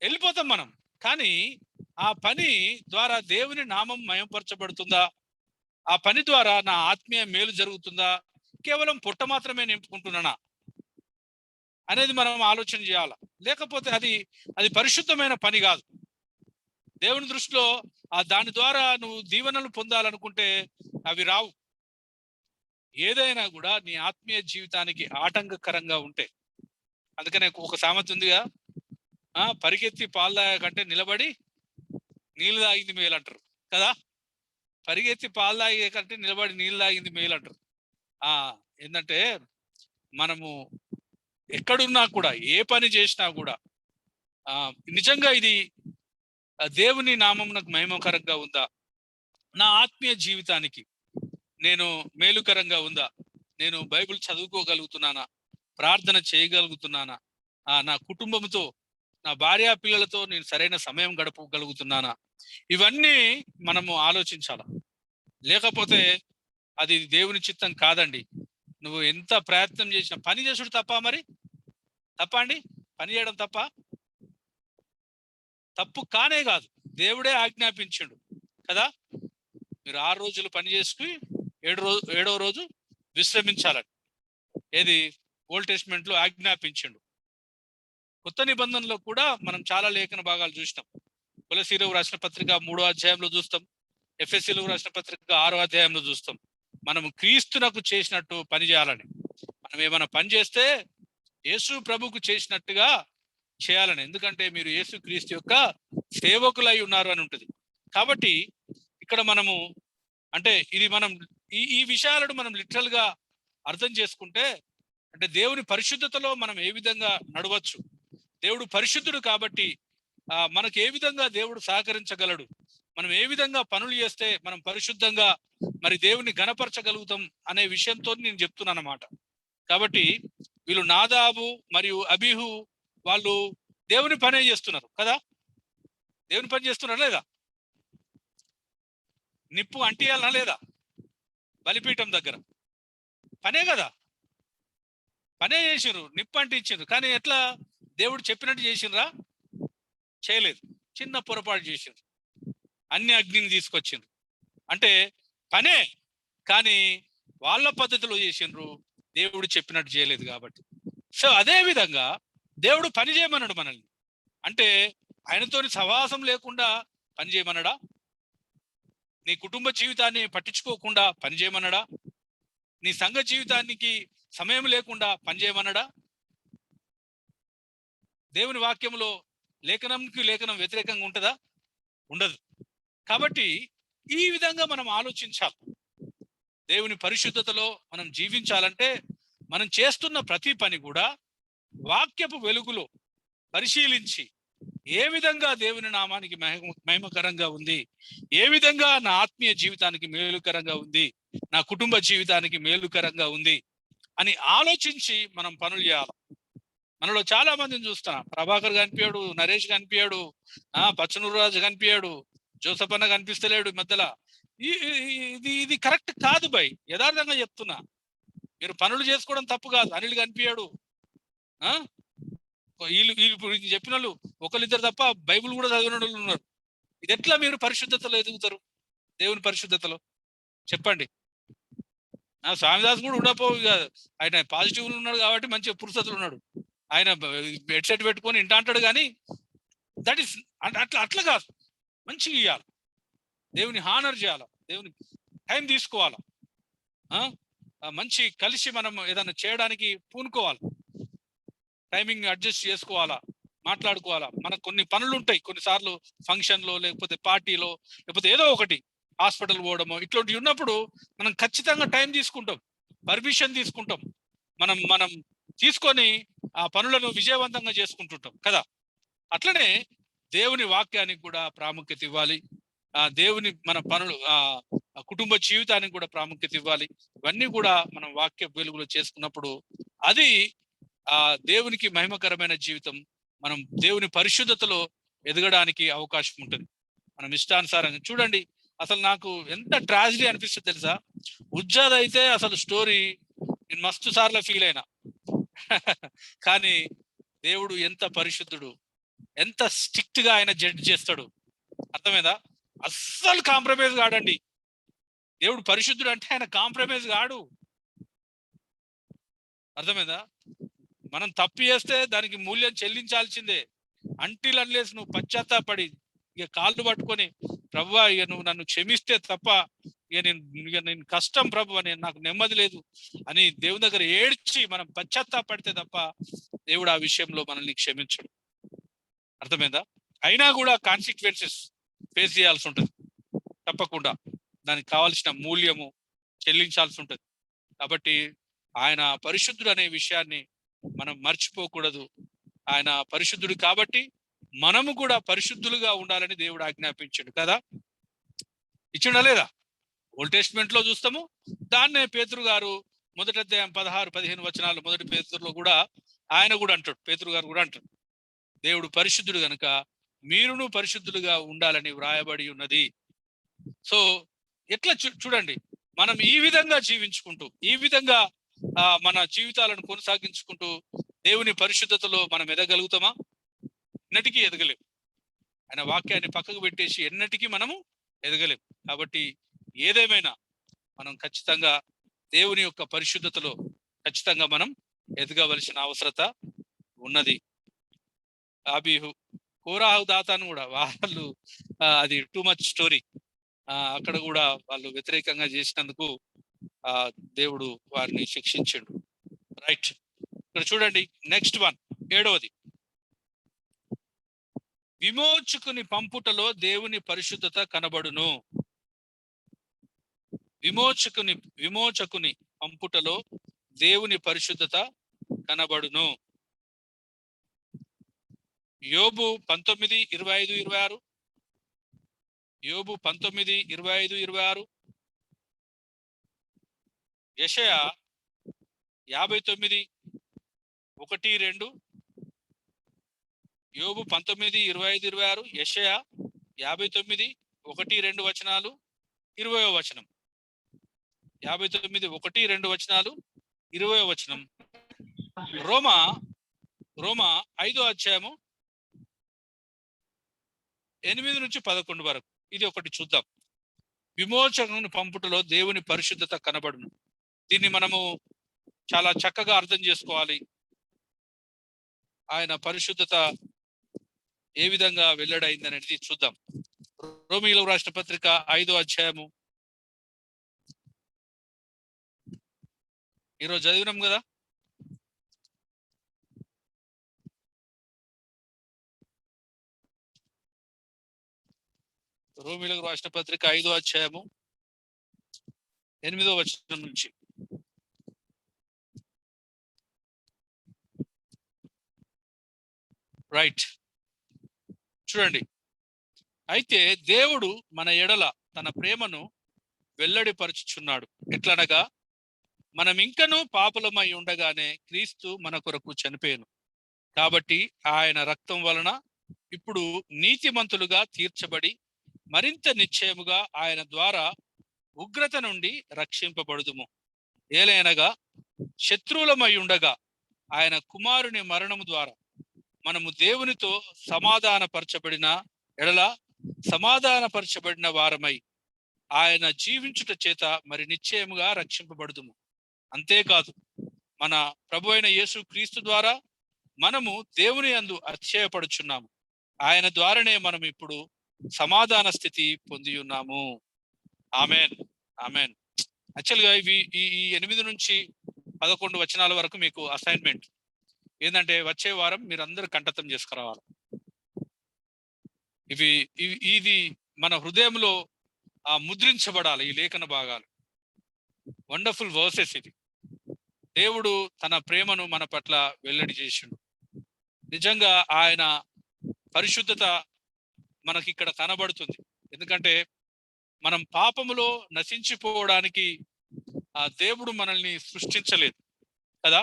వెళ్ళిపోతాం మనం. కానీ ఆ పని ద్వారా దేవుని నామం మహిమపరచబడుతుందా? ఆ పని ద్వారా నా ఆత్మీయ మేలు జరుగుతుందా? కేవలం పొట్ట మాత్రమే నింపుకుంటున్నానా అనేది మనం ఆలోచన చేయాల. లేకపోతే అది పరిశుద్ధమైన పని కాదు. దేవుని దృష్టిలో దాని ద్వారా నువ్వు దీవెనలు పొందాలనుకుంటే అవి రావు. ఏదైనా కూడా నీ ఆత్మీయ జీవితానికి ఆటంకకరంగా ఉంటే, అందుకనే ఒక సామెత ఉందిగా, పరిగెత్తి పాలు తాగే కంటే నిలబడి నీళ్ళు తాగింది మేలు అంటారు కదా. పరిగెత్తి పాలు తాగే కంటే నిలబడి నీళ్ళు తాగింది మేలు అంటారు. ఏంటంటే మనము ఎక్కడున్నా కూడా, ఏ పని చేసినా కూడా నిజంగా ఇది దేవుని నామమునకు మహిమకరంగా ఉందా, నా ఆత్మీయ జీవితానికి నేను మేలుకరంగా ఉందా, నేను బైబిల్ చదువుకోగలుగుతున్నానా, ప్రార్థన చేయగలుగుతున్నానా, నా కుటుంబంతో, నా భార్య పిల్లలతో నేను సరైన సమయం గడపగలుగుతున్నానా, ఇవన్నీ మనము ఆలోచించాల. లేకపోతే అది దేవుని చిత్తం కాదండి. నువ్వు ఎంత ప్రయత్నం చేసినా పని చేసుడు తప్ప, మరి తప్ప అండి, పని చేయడం తప్పు కానే కాదు. దేవుడే ఆజ్ఞాపించిండు కదా, మీరు 6 రోజులు పని చేసుకుని 7వ రోజు విశ్రమించాలని. ఏది ఓల్డ్ టెస్ట్మెంట్ లో ఆజ్ఞాపించిండు. కొత్త నిబంధనలో కూడా మనం చాలా లేఖన భాగాలు చూసినాం. కొలసీలకు రాసిన పత్రిక 3వ అధ్యాయంలో చూస్తాం, ఎఫెసీలకు రాసిన పత్రిక 6వ అధ్యాయంలో చూస్తాం. మనము క్రీస్తునకు చేసినట్టు పని చేయాలని. మనం ఏమైనా పని చేస్తే యేసు ప్రభుకు చేసినట్టుగా చేయాలని. ఎందుకంటే మీరు యేసు క్రీస్తు యొక్క సేవకులై ఉన్నారు అని ఉంటుంది. కాబట్టి ఇక్కడ మనము అంటే ఇది మనం ఈ విషయాలను మనం లిటరల్ గా అర్థం చేసుకుంటే, అంటే దేవుని పరిశుద్ధతలో మనం ఏ విధంగా నడవచ్చు, దేవుడు పరిశుద్ధుడు కాబట్టి మనకు ఏ విధంగా దేవుడు సహకరించగలడు, మనం ఏ విధంగా పనులు చేస్తే మనం పరిశుద్ధంగా మరి దేవుని గణపరచగలుగుతాం అనే విషయంతో నేను చెప్తున్నాను అన్నమాట. కాబట్టి వీళ్ళు నాదాబు మరియు అబీహు వాళ్ళు దేవుని పనే చేస్తున్నారు కదా. దేవుని పని చేస్తున్నారా లేదా? నిప్పు అంటియాలనా లేదా? బలిపీఠం దగ్గర పనే కదా, పనే చేసిర్రు, నిప్పు అంటించారు. కానీ ఎట్లా? దేవుడు చెప్పినట్టు చేసిండ్రా? చేయలేదు, చిన్న పొరపాటు చేసిండ్రు, అన్ని అగ్నిని తీసుకొచ్చిండ్రు. అంటే పనే, కానీ వాళ్ళ పద్ధతిలో చేసిండ్రు, దేవుడు చెప్పినట్టు చేయలేదు కాబట్టి. సో అదే విధంగా దేవుడు పని చేయమన్నాడు మనల్ని. అంటే ఆయనతోని సహవాసం లేకుండా పని చేయమన్నాడా? నీ కుటుంబ జీవితాన్ని పట్టించుకోకుండా పని చేయమన్నాడా? నీ సంఘ జీవితానికి సమయం లేకుండా పని చేయమన్నాడా? దేవుని వాక్యంలో లేఖనంకి లేఖనం వ్యతిరేకంగా ఉంటుందా? ఉండదు. కాబట్టి ఈ విధంగా మనం ఆలోచించాలి. దేవుని పరిశుద్ధతలో మనం జీవించాలంటే మనం చేస్తున్న ప్రతి పని కూడా వాక్యపు వెలుగులో పరిశీలించి, ఏ విధంగా దేవుని నామానికి మహిమకరంగా ఉంది, ఏ విధంగా నా ఆత్మీయ జీవితానికి మేలుకరంగా ఉంది, నా కుటుంబ జీవితానికి మేలుకరంగా ఉంది అని ఆలోచించి మనం పనులు చేయాలి. మనలో చాలా మందిని చూస్తున్నా, ప్రభాకర్ కనిపించాడు, నరేష్ కనిపించాడు, పచ్చనూరు రాజు కనిపించాడు, జోసఫ్ అన్న కనిపిస్తలేడు మధ్యలో. ఇది కరెక్ట్ కాదు బై, యథార్థంగా చెప్తున్నా. మీరు పనులు చేసుకోవడం తప్పు కాదు. అనిల్ కనిపించాడు, వీళ్ళు వీళ్ళు ఇప్పుడు ఇది చెప్పిన వాళ్ళు ఒకరిద్దరు తప్ప బైబిల్ కూడా చదివిన వాళ్ళు ఉన్నారు. ఇది ఎట్లా మీరు పరిశుద్ధతలో ఎదుగుతారు? దేవుని పరిశుద్ధతలో చెప్పండి. స్వామిదాస్ కూడా ఉండకపోవు కాదు, ఆయన పాజిటివ్ ఉన్నాడు కాబట్టి మంచిగా పురుషతలు ఉన్నాడు. ఆయన హెడ్సెట్ పెట్టుకొని ఇంట అంటాడు, కానీ దట్ ఈస్ అట్లా కాదు. మంచిగా ఇవ్వాలి, దేవుని హానర్ చేయాలి, దేవుని టైం తీసుకోవాలా, మంచి కలిసి మనం ఏదైనా చేయడానికి పూనుకోవాలి, టైమింగ్ అడ్జస్ట్ చేసుకోవాలా, మాట్లాడుకోవాలా. మనకు కొన్ని పనులు ఉంటాయి, కొన్నిసార్లు ఫంక్షన్లో లేకపోతే పార్టీలో లేకపోతే ఏదో ఒకటి హాస్పిటల్ పోవడమో ఇట్లాంటివి ఉన్నప్పుడు మనం ఖచ్చితంగా టైం తీసుకుంటాం, పర్మిషన్ తీసుకుంటాం, మనం తీసుకొని ఆ పనులను విజయవంతంగా చేసుకుంటుంటాం కదా. అట్లనే దేవుని వాక్యానికి కూడా ప్రాముఖ్యత ఇవ్వాలి, దేవుని మన పనులు కుటుంబ జీవితానికి కూడా ప్రాముఖ్యత ఇవ్వాలి. ఇవన్నీ కూడా మనం వాక్య వెలుగులో చేసుకున్నప్పుడు అది దేవునికి మహిమకరమైన జీవితం. మనం దేవుని పరిశుద్ధతలో ఎదగడానికి అవకాశం ఉంటుంది. మనం ఇష్టానుసారంగా చూడండి. అసలు నాకు ఎంత ట్రాజడీ అనిపిస్తుంది తెలుసా, ఉజ్జాద్ అయితే అసలు స్టోరీ నేను మస్తు సార్లు ఫీల్ అయినా కానీ దేవుడు ఎంత పరిశుద్ధుడు, ఎంత స్ట్రిక్ట్ గా ఆయన జడ్జ్ చేస్తాడు, అర్థమైందా? అస్సలు కాంప్రమైజ్ కాడండి. దేవుడు పరిశుద్ధుడు అంటే ఆయన కాంప్రమైజ్ కాడు, అర్థమైందా? మనం తప్పు చేస్తే దానికి మూల్యం చెల్లించాల్సిందే. అంటిల్ అన్లెస్ నువ్వు పశ్చాత్తాపడి ఇక కాళ్ళు పట్టుకొని ప్రభువా ఇక నువ్వు నన్ను క్షమిస్తే తప్ప ఇక నేను కష్టం ప్రభు, నేను నాకు నెమ్మది లేదు అని దేవుని దగ్గర ఏడ్చి మనం పశ్చాత్తాపడితే తప్ప దేవుడు ఆ విషయంలో మనల్ని క్షమించడు, అర్థమైందా? అయినా కూడా కాన్సిక్వెన్సెస్ ఫేస్ చేయాల్సి ఉంటుంది, తప్పకుండా దానికి కావాల్సిన మూల్యము చెల్లించాల్సి ఉంటుంది. కాబట్టి ఆయన పరిశుద్ధుడు అనే విషయాన్ని మనం మర్చిపోకూడదు. ఆయన పరిశుద్ధుడు కాబట్టి మనము కూడా పరిశుద్ధులుగా ఉండాలని దేవుడు ఆజ్ఞాపించాడు కదా, ఇచ్చిండా లేదా? ఓల్డ్ టెస్ట్మెంట్ లో చూస్తాము. దాన్నే పేతురు గారు మొదటి అధ్యాయం 16-15 వచనాలు మొదటి పేతురులో కూడా ఆయన కూడా అంటాడు, పేతురు గారు కూడా అంటాడు, దేవుడు పరిశుద్ధుడు కనుక మీరును పరిశుద్ధులుగా ఉండాలని వ్రాయబడి ఉన్నది. సో ఎట్లా చూడండి, మనం ఈ విధంగా జీవించుకుంటూ ఈ విధంగా మన జీవితాలను కొనసాగించుకుంటూ దేవుని పరిశుద్ధతలో మనం ఎదగలుగుతామా? ఎన్నటికీ ఎదగలేం. ఆయన వాక్యాన్ని పక్కకు పెట్టేసి ఎన్నటికీ మనము ఎదగలేం. కాబట్టి ఏదేమైనా మనం ఖచ్చితంగా దేవుని యొక్క పరిశుద్ధతలో ఖచ్చితంగా మనం ఎదగవలసిన అవసరత ఉన్నది. అబీహు కోరాహు దాతాను కూడా వాళ్ళు అది టూ మచ్ స్టోరీ, అక్కడ కూడా వాళ్ళు వ్యతిరేకంగా చేసినందుకు దేవుడు వారిని శిక్షించాడు. రైట్, ఇక్కడ చూడండి నెక్స్ట్ వన్, 7వది. విమోచకుని పంపుటలో దేవుని పరిశుద్ధత కనబడును. విమోచకుని పంపుటలో దేవుని పరిశుద్ధత కనబడును. యోబు 19:25-26, యోబు 19:25-26, యెషయా 59:1-2, యోబు 19:25-26, యెషయా 59:1-2 వచనాలు, 20వ వచనం, 59:1-2 వచనాలు, 20వ వచనం. రోమా 5వ అధ్యాయము 8-11 వరకు ఇది ఒకటి చూద్దాం. విమోచకుని పంపుటలో దేవుని పరిశుద్ధత కనబడును. దీన్ని మనము చాలా చక్కగా అర్థం చేసుకోవాలి. ఆయన పరిశుద్ధత ఏ విధంగా వెల్లడైంది అనేది చూద్దాం. రోమీయులకు రాసిన పత్రిక 5వ అధ్యాయము ఈరోజు చదివినాం కదా. రోమీయులకు రాసిన పత్రిక 5వ అధ్యాయము 8వ వచనం నుంచి. రైట్, చూడండి. అయితే దేవుడు మన ఎడల తన ప్రేమను వెల్లడిపరచుచున్నాడు. ఎట్లనగా మనం ఇంకనూ పాపులమై ఉండగానే క్రీస్తు మన కొరకు చనిపోయాను. కాబట్టి ఆయన రక్తం వలన ఇప్పుడు నీతిమంతులుగా తీర్చబడి మరింత నిశ్చయముగా ఆయన ద్వారా ఉగ్రత నుండి రక్షింపబడుదుము. ఏలైనగా శత్రువులమై ఉండగా ఆయన కుమారుని మరణము ద్వారా మనము దేవునితో సమాధానపరచబడిన ఎడల సమాధానపరచబడిన వారమై ఆయన జీవించుట చేత మరి నిశ్చయముగా రక్షింపబడుదుము. అంతేకాదు మన ప్రభు అయిన యేసు క్రీస్తు ద్వారా మనము దేవుని యందు అతిశయపడుచున్నాము. ఆయన ద్వారానే మనం ఇప్పుడు సమాధాన స్థితి పొంది ఉన్నాము. Amen, amen. యాక్చువల్గా ఇవి ఈ 8 నుంచి 11 వచనాల వరకు మీకు అసైన్మెంట్ ఏంటంటే వచ్చే వారం మీరు అందరూ కంఠతం చేసుకురావాలి. ఇది మన హృదయంలో ముద్రించబడాలి. ఈ లేఖన భాగాలు వండర్ఫుల్ వర్సెస్. ఇది దేవుడు తన ప్రేమను మన పట్ల వెల్లడి చేసిండు. నిజంగా ఆయన పరిశుద్ధత మనకి ఇక్కడ కనబడుతుంది. ఎందుకంటే మనం పాపములో నశించిపోవడానికి ఆ దేవుడు మనల్ని సృష్టించలేదు కదా.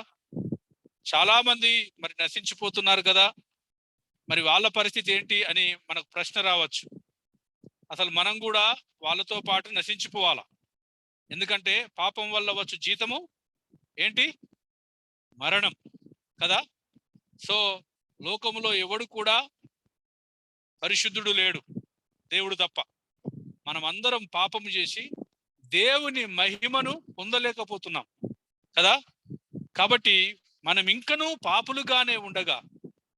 చాలా మంది మరి నశించిపోతున్నారు కదా, మరి వాళ్ళ పరిస్థితి ఏంటి అని మనకు ప్రశ్న రావచ్చు. అసలు మనం కూడా వాళ్ళతో పాటు నశించిపోవాలా? ఎందుకంటే పాపం వల్ల వచ్చు జీతము ఏంటి? మరణం కదా. సో లోకములో ఎవడు కూడా పరిశుద్ధుడు లేడు, దేవుడు తప్ప. మనం అందరం పాపము చేసి దేవుని మహిమను పొందలేకపోతున్నాం కదా. కాబట్టి మనం ఇంకనూ పాపులుగానే ఉండగా,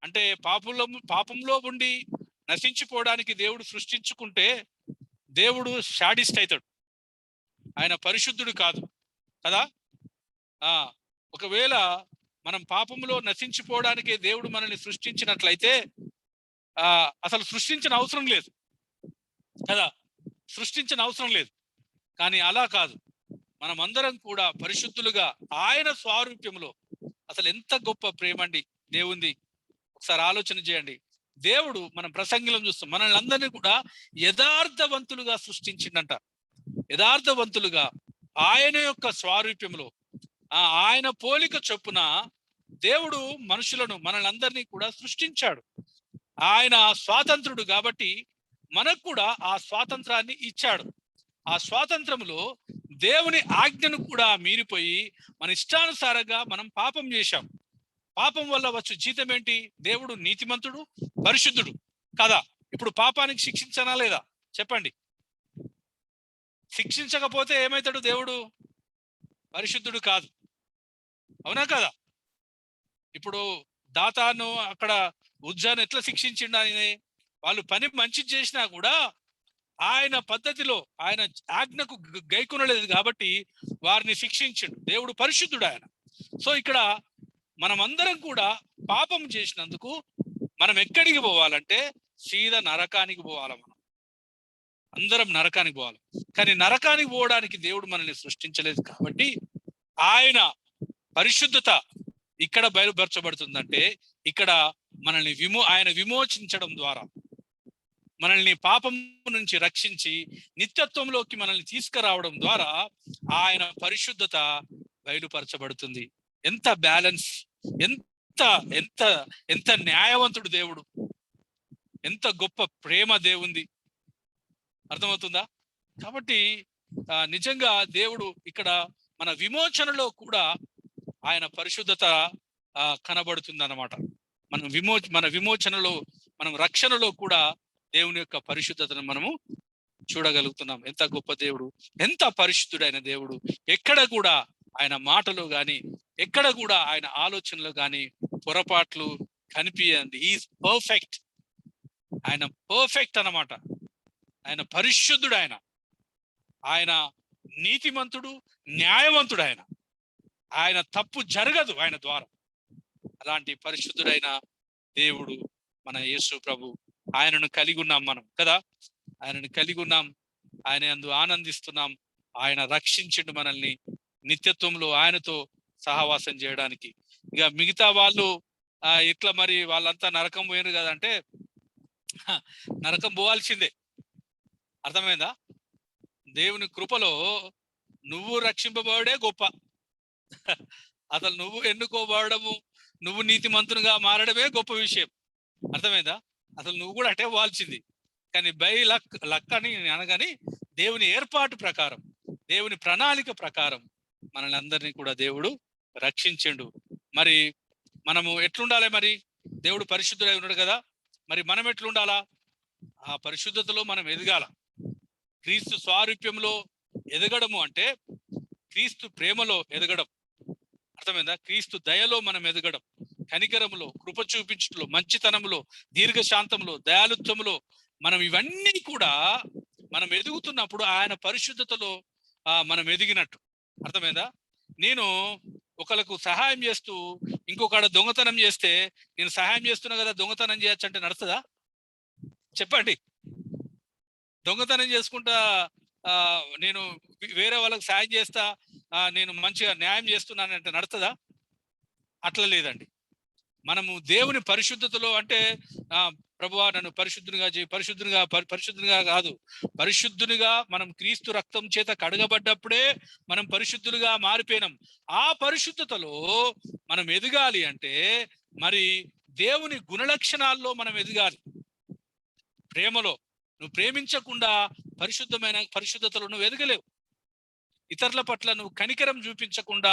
అంటే పాపంలో ఉండి నశించిపోవడానికి దేవుడు సృష్టించుకుంటే దేవుడు శాడిస్ట్ అవుతాడు, ఆయన పరిశుద్ధుడు కాదు కదా. ఒకవేళ మనం పాపంలో నశించిపోవడానికి దేవుడు మనల్ని సృష్టించినట్లయితే అసలు సృష్టించిన అవసరం లేదు కదా, సృష్టించిన అవసరం లేదు. కానీ అలా కాదు, మనం అందరం కూడా పరిశుద్ధులుగా ఆయన స్వారూప్యంలో. అసలు ఎంత గొప్ప ప్రేమ అండి దేవుంది. ఒకసారి ఆలోచన చేయండి. దేవుడు మనం ప్రసంగిలో చూస్తాం, మనల్ని అందరినీ కూడా యథార్థవంతులుగా సృష్టించిండంట. యథార్థవంతులుగా ఆయన యొక్క స్వారూప్యంలో ఆయన పోలిక చొప్పున దేవుడు మనుషులను మనల్ని అందరినీ కూడా సృష్టించాడు. ఆయన స్వాతంత్రుడు కాబట్టి మనకు కూడా ఆ స్వాతంత్రాన్ని ఇచ్చాడు. ఆ స్వాతంత్రములో దేవుని ఆజ్ఞను కూడా మీరిపోయి మన ఇష్టానుసారంగా మనం పాపం చేశాం. పాపం వల్ల వచ్చు జీతం ఏంటి? దేవుడు నీతిమంతుడు, పరిశుద్ధుడు కదా. ఇప్పుడు పాపానికి శిక్షించనా లేదా చెప్పండి? శిక్షించకపోతే ఏమవుతాడు? దేవుడు పరిశుద్ధుడు కాదు, అవునా కదా. ఇప్పుడు దాతాను అక్కడ ఉజ్జాను ఎట్లా శిక్షించిండు? ఆయన వాళ్ళు పని మంచిది చేసినా కూడా ఆయన పద్ధతిలో ఆయన ఆజ్ఞకు గైకొనలేదు కాబట్టి వారిని శిక్షించిండు. దేవుడు పరిశుద్ధుడు ఆయన. సో ఇక్కడ మనమందరం కూడా పాపం చేసినందుకు మనం ఎక్కడికి పోవాలంటే సీదా నరకానికి పోవాలి. మనం అందరం నరకానికి పోవాలి. కానీ నరకానికి పోవడానికి దేవుడు మనల్ని సృష్టించలేదు కాబట్టి ఆయన పరిశుద్ధత ఇక్కడ బయలుపరచబడుతుందంటే ఇక్కడ మనల్ని ఆయన విమోచించడం ద్వారా మనల్ని పాపం నుంచి రక్షించి నిత్యత్వంలోకి మనల్ని తీసుకురావడం ద్వారా ఆయన పరిశుద్ధత బయలుపరచబడుతుంది. ఎంత బ్యాలెన్స్, ఎంత ఎంత ఎంత న్యాయవంతుడు దేవుడు, ఎంత గొప్ప ప్రేమ దేవుంది. అర్థమవుతుందా? కాబట్టి నిజంగా దేవుడు ఇక్కడ మన విమోచనలో కూడా ఆయన పరిశుద్ధత కనబడుతుంది అన్నమాట. మన విమోచనలో, మనం రక్షణలో కూడా దేవుని యొక్క పరిశుద్ధతను మనము చూడగలుగుతున్నాం. ఎంత గొప్ప దేవుడు, ఎంత పరిశుద్ధుడైన దేవుడు. ఎక్కడ కూడా ఆయన మాటలో గాని, ఎక్కడ కూడా ఆయన ఆలోచనలో గాని పొరపాట్లు కనిపించండి. Is perfect. ఆయన పర్ఫెక్ట్ అన్నమాట. ఆయన పరిశుద్ధుడు, ఆయన నీతిమంతుడు, న్యాయవంతుడు. ఆయన తప్పు జరగదు ఆయన ద్వారా. అలాంటి పరిశుద్ధుడైన దేవుడు మన యేసు ప్రభు. ఆయనను కలిగి ఉన్నాం మనం కదా. ఆయనను కలిగి ఉన్నాం, ఆయన యందు ఆనందిస్తున్నాం. ఆయన రక్షించిండు మనల్ని నిత్యత్వంలో ఆయనతో సహవాసం చేయడానికి. ఇక మిగతా వాళ్ళు ఇట్లా మరి వాళ్ళంతా నరకం పోయినారు కదంటే నరకం పోవాల్సిందే. అర్థమైందా? దేవుని కృపలో నువ్వు రక్షింపబడే గొప్ప. అసలు నువ్వు ఎన్నుకోబడము, నువ్వు నీతిమంతునిగా మారడమే గొప్ప విషయం. అర్థమైందా? అసలు నువ్వు కూడా అటే పోవాల్సింది. కానీ బై లక్ అని అనగాని దేవుని ఏర్పాటు ప్రకారం, దేవుని ప్రణాళిక ప్రకారం మనల్ని అందరినీ కూడా దేవుడు రక్షించిండు. మరి మనము ఎట్లుండాలి? మరి దేవుడు పరిశుద్ధుడై ఉన్నాడు కదా, మరి మనం ఎట్లుండాలా? ఆ పరిశుద్ధతలో మనం ఎదగాల. క్రీస్తు స్వారూప్యంలో ఎదగడము అంటే క్రీస్తు ప్రేమలో ఎదగడం, అర్థమైందా? క్రీస్తు దయలో మనం ఎదగడం, కనికరములో, కృప చూపించడంలో, మంచితనములో, దీర్ఘశాంతంలో, దయాలుత్వములో మనం ఇవన్నీ కూడా మనం ఎదుగుతున్నప్పుడు ఆయన పరిశుద్ధతలో మనం ఎదిగినట్టు. అర్థమైందా? నేను ఒకళ్ళకు సహాయం చేస్తూ ఇంకొకడ దొంగతనం చేస్తే నేను సహాయం చేస్తున్నా కదా, దొంగతనం చేయొచ్చు అంటే నడుస్తుందా? చెప్పండి. దొంగతనం చేసుకుంటా నేను వేరే వాళ్ళకి సాయం చేస్తా, నేను మంచిగా న్యాయం చేస్తున్నానంటే నడుతుందా? అట్లా లేదండి. మనము దేవుని పరిశుద్ధతలో అంటే ప్రభువా నన్ను పరిశుద్ధునిగా చేయి, పరిశుద్ధునిగా కాదు, పరిశుద్ధునిగా మనం క్రీస్తు రక్తం చేత కడగబడ్డప్పుడే మనం పరిశుద్ధులుగా మారిపోయినాం. ఆ పరిశుద్ధతలో మనం ఎదగాలి అంటే మరి దేవుని గుణలక్షణాల్లో మనం ఎదగాలి. ప్రేమలో నువ్వు ప్రేమించకుండా పరిశుద్ధతలో నువ్వు ఎదగలేవు. ఇతరుల పట్ల నువ్వు కనికరం చూపించకుండా,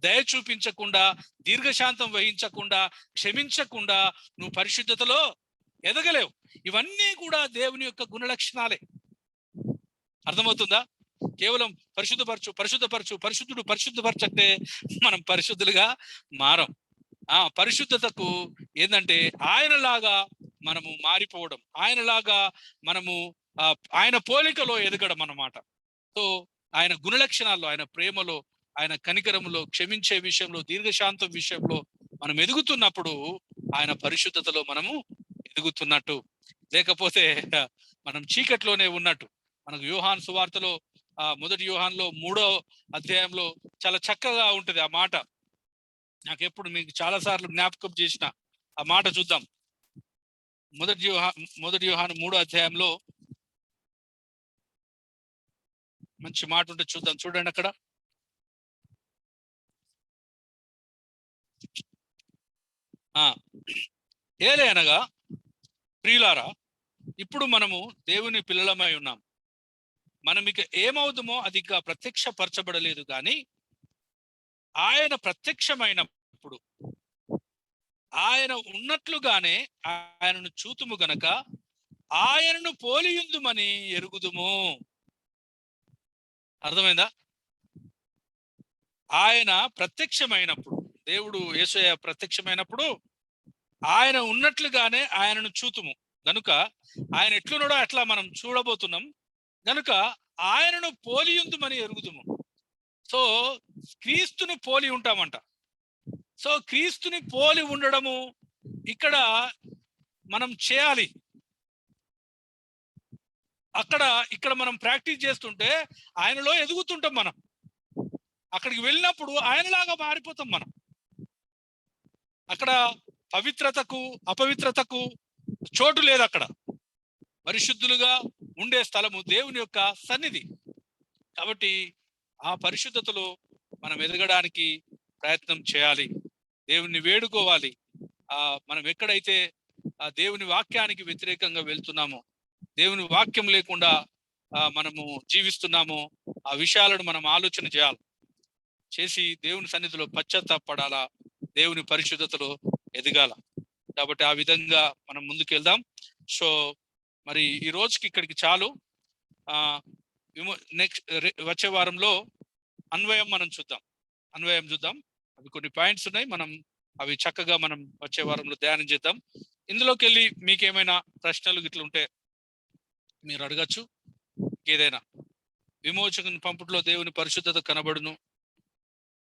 దయ చూపించకుండా, దీర్ఘశాంతం వహించకుండా, క్షమించకుండా నువ్వు పరిశుద్ధతలో ఎదగలేవు. ఇవన్నీ కూడా దేవుని యొక్క గుణలక్షణాలే. అర్థమవుతుందా? కేవలం పరిశుద్ధపరచు అంటే మనం పరిశుద్ధులుగా మారం. పరిశుద్ధతకు ఏంటంటే ఆయనలాగా మనము మారిపోవడం, ఆయనలాగా మనము ఆయన పోలికలో ఎదగడం అన్నమాట. సో ఆయన గుణలక్షణాల్లో, ఆయన ప్రేమలో, ఆయన కనికరములో, క్షమించే విషయంలో, దీర్ఘశాంతం విషయంలో మనం ఎదుగుతున్నప్పుడు ఆయన పరిశుద్ధతలో మనము ఎదుగుతున్నట్టు. లేకపోతే మనం చీకట్లోనే ఉన్నట్టు. మనకు యోహాను సువార్తలో మొదటి యోహానులో 3వ అధ్యాయంలో చాలా చక్కగా ఉంటుంది ఆ మాట. నాకెప్పుడు మీకు చాలా సార్లు జ్ఞాపకం చేసిన ఆ మాట చూద్దాం. మొదటి యోహాను 3వ అధ్యాయంలో మంచి మాట ఉంటే చూద్దాం. చూడండి అక్కడ. ఏలే అనగా ప్రియులారా, ఇప్పుడు మనము దేవుని పిల్లలమై ఉన్నాం. మనం ఇక ఏమవుతామో అది ఇక ప్రత్యక్షపరచబడలేదు, కానీ ఆయన ప్రత్యక్షమైనప్పుడు ఆయన ఉన్నట్లుగానే ఆయనను చూతుము గనక ఆయనను పోలియుందుమని ఎరుగుదుము. అర్థమైందా? ఆయన ప్రత్యక్షమైనప్పుడు, దేవుడు యేసయ్య ప్రత్యక్షమైనప్పుడు ఆయన ఉన్నట్లుగానే ఆయనను చూతుము గనుక, ఆయన ఎట్లున్నాడో అట్లా మనం చూడబోతున్నాం గనుక ఆయనను పోలియుందుమని ఎరుగుదుము. సో క్రీస్తుని పోలి ఉంటామంట. సో క్రీస్తుని పోలి ఉండడము మనం చేయాలి. ఇక్కడ మనం ప్రాక్టీస్ చేస్తుంటే ఆయనలో ఎదుగుతుంటాం. మనం అక్కడికి వెళ్ళినప్పుడు ఆయనలాగా మారిపోతాం. మనం అక్కడ పవిత్రతకు అపవిత్రతకు చోటు లేదు. అక్కడ పరిశుద్ధులుగా ఉండే స్థలము దేవుని యొక్క సన్నిధి. కాబట్టి ఆ పరిశుద్ధతలో మనం ఎదగడానికి ప్రయత్నం చేయాలి, దేవుణ్ణి వేడుకోవాలి. మనం ఎక్కడైతే ఆ దేవుని వాక్యానికి వ్యతిరేకంగా వెళ్తున్నామో, దేవుని వాక్యం లేకుండా మనము జీవిస్తున్నామో, ఆ విషయాలను మనం ఆలోచన చేసి దేవుని సన్నిధిలో పశ్చాత్తాపడాలా, దేవుని పరిశుద్ధతలో ఎదగాల. కాబట్టి ఆ విధంగా మనం ముందుకు వెళ్దాం. సో మరి ఈ రోజుకి ఇక్కడికి చాలు. నెక్స్ట్ వచ్చే వారంలో అన్వయం మనం చూద్దాం. అవి కొన్ని పాయింట్స్ ఉన్నాయి, మనం అవి చక్కగా మనం వచ్చే వారంలో ధ్యానం చేద్దాం. ఇందులోకి వెళ్ళి మీకు ఏమైనా ప్రశ్నలు గిట్ల ఉంటే మీరు అడగచ్చు. ఏదైనా విమోచకుని పంపుట్లో దేవుని పరిశుద్ధత కనబడును,